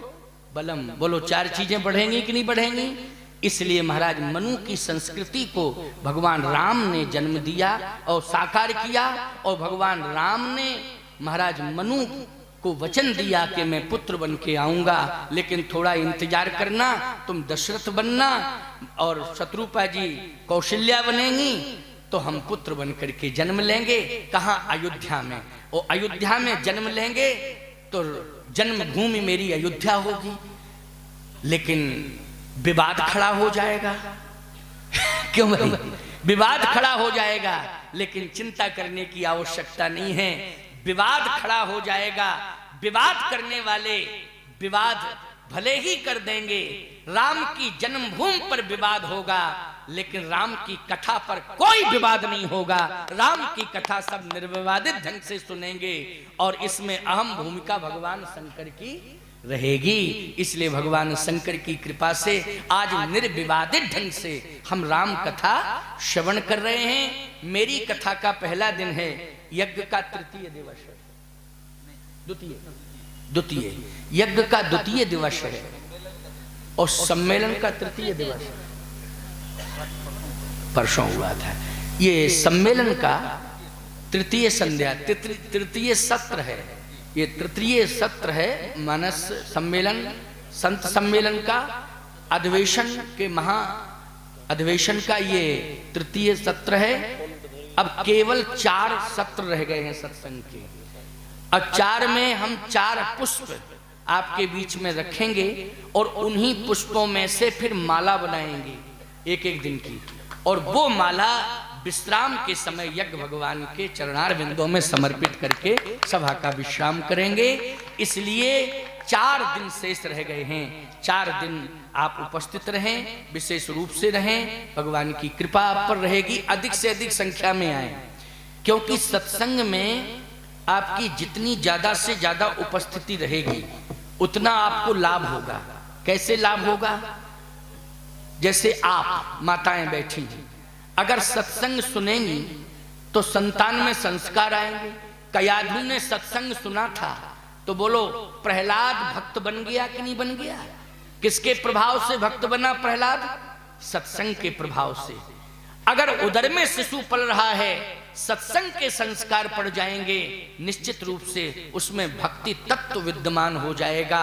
बलम। बोलो चार चीजें बढ़ेंगी कि नहीं बढ़ेंगी? इसलिए महाराज मनु की संस्कृति को भगवान राम ने जन्म दिया और साकार किया। और भगवान राम ने महाराज मनु को वचन दिया कि मैं पुत्र बन के आऊंगा, लेकिन थोड़ा इंतजार करना, तुम दशरथ बनना और शत्रुपा जी कौशल्या बनेंगी तो हम पुत्र बन करके जन्म लेंगे। कहाँ? अयोध्या में। और अयोध्या में जन्म लेंगे तो जन्मभूमि मेरी अयोध्या होगी। लेकिन विवाद खड़ा हो जाएगा। क्यों भाई? विवाद खड़ा हो जाएगा, लेकिन चिंता करने की आवश्यकता नहीं है। विवाद खड़ा हो जाएगा, विवाद करने वाले विवाद भले ही कर देंगे। राम की जन्मभूमि पर विवाद होगा, लेकिन राम की कथा पर कोई विवाद नहीं होगा। राम की कथा सब निर्विवादित ढंग से सुनेंगे और इसमें अहम भूमिका भगवान शंकर की रहेगी। इसलिए भगवान शंकर की कृपा से आज निर्विवादित ढंग से हम राम कथा श्रवण कर रहे हैं। मेरी कथा का पहला दिन है, यज्ञ का तृतीय दिवस है, द्वितीय यज्ञ का द्वितीय दिवस है और सम्मेलन का तृतीय दिवस है। परसों हुआ था। ये सम्मेलन का तृतीय संध्या, तृतीय सत्र है। ये तृतीय सत्र है मानस सम्मेलन, संत सम्मेलन का अधिवेशन के महा अधिवेशन का ये तृतीय सत्र है। अब केवल 4 सत्र रह गए हैं सत्संग के। अब 4 में हम 4 पुष्प आपके बीच में रखेंगे और उन्हीं पुष्पों में से फिर माला बनाएंगे एक एक दिन की। और वो माला विश्राम के समय यज्ञ भगवान के चरणार बिंदों में समर्पित करके सभा का विश्राम करेंगे। इसलिए 4 दिन शेष रह गए हैं। 4 दिन आप उपस्थित रहें, विशेष रूप से रहें। भगवान की कृपा आप पर रहेगी, अधिक से अधिक संख्या में आए। क्योंकि सत्संग में आपकी जितनी ज्यादा से ज्यादा उपस्थिति रहेगी उतना आपको लाभ होगा। कैसे लाभ होगा? जैसे आप माताएं बैठी हैं, अगर सत्संग सुनेंगी तो संतान में संस्कार आएंगे। कयाधु ने सत्संग सुना था तो बोलो प्रहलाद भक्त बन गया कि नहीं बन गया? किसके प्रभाव से भक्त बना प्रहलाद? सत्संग के प्रभाव से। अगर उदर में शिशु पल रहा है, सत्संग के संस्कार पड़ जाएंगे, निश्चित रूप से उसमें भक्ति तत्व विद्यमान हो जाएगा।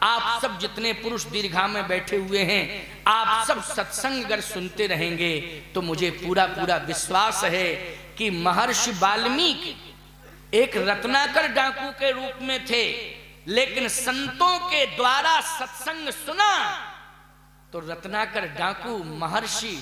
आप सब जितने पुरुष दीर्घा में बैठे हुए हैं, आप सब सत्संग अगर सुनते रहेंगे तो मुझे पूरा पूरा विश्वास है कि महर्षि वाल्मीकि एक रत्नाकर डाकू के रूप में थे, लेकिन संतों के द्वारा सत्संग सुना तो रत्नाकर डाकू महर्षि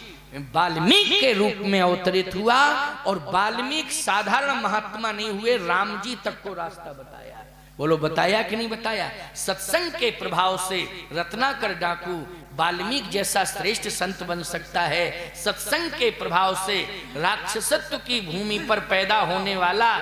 वाल्मीकि के रूप में अवतरित हुआ। और वाल्मीकि साधारण महात्मा नहीं हुए, राम जी तक को रास्ता बताया। बोलो बताया कि नहीं बताया? सत्संग के प्रभाव से रत्नाकर डाकू वाल्मीकि जैसा श्रेष्ठ संत बन सकता है। सत्संग के प्रभाव से राक्षसत्व की भूमि पर पैदा होने वाला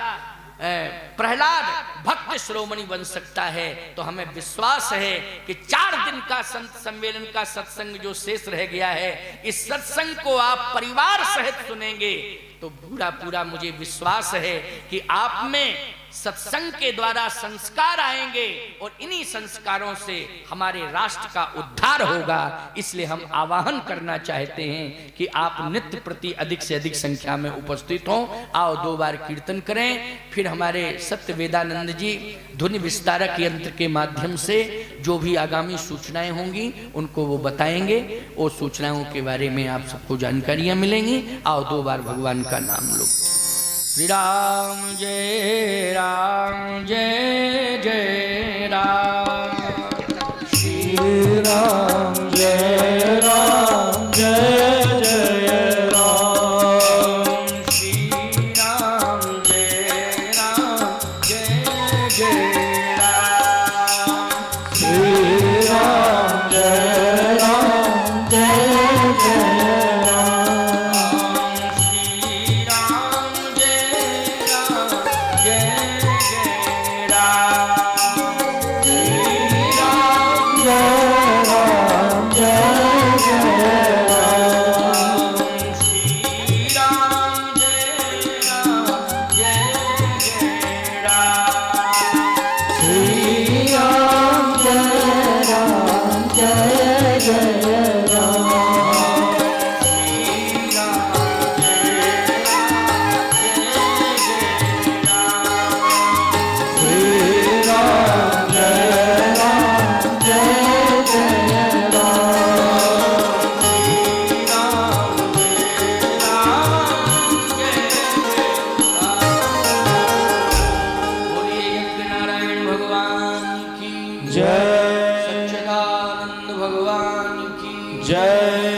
प्रहलाद भक्त श्रोमणी बन सकता है। तो हमें विश्वास है कि 4 दिन का संत सम्मेलन का सत्संग जो शेष रह गया है, इस सत्संग को आप परिवार सहित सुनेंगे तो पूरा पूरा मुझे विश्वास है कि आप में सत्संग के द्वारा संस्कार आएंगे और इन्हीं संस्कारों से हमारे राष्ट्र का उद्धार होगा। इसलिए हम आवाहन करना चाहते हैं कि आप नित्य प्रति अधिक से अधिक संख्या में उपस्थित हों। आओ 2 बार कीर्तन करें, फिर हमारे सत्य वेदानंद जी ध्वनि विस्तारक यंत्र के माध्यम से जो भी आगामी सूचनाएं होंगी उनको वो बताएंगे। वो सूचनाओं के बारे में आप सबको जानकारियां मिलेंगी। आओ 2 बार भगवान का नाम लो। श्री राम जय राम जय जय राम, श्री राम जय राम जय जय राम, श्री राम जय राम जय जय राम, श्री राम जय राम जय जय राम, श्री राम जय राम जय जय राम, श्री राम जय राम जय जय राम, श्री राम जय राम जय जय राम, श्री राम जय राम जय जय राम, श्री राम जय राम जय जय राम, बोलिए यज्ञनारायण भगवान की जय सच्चिदानंद भगवान की जय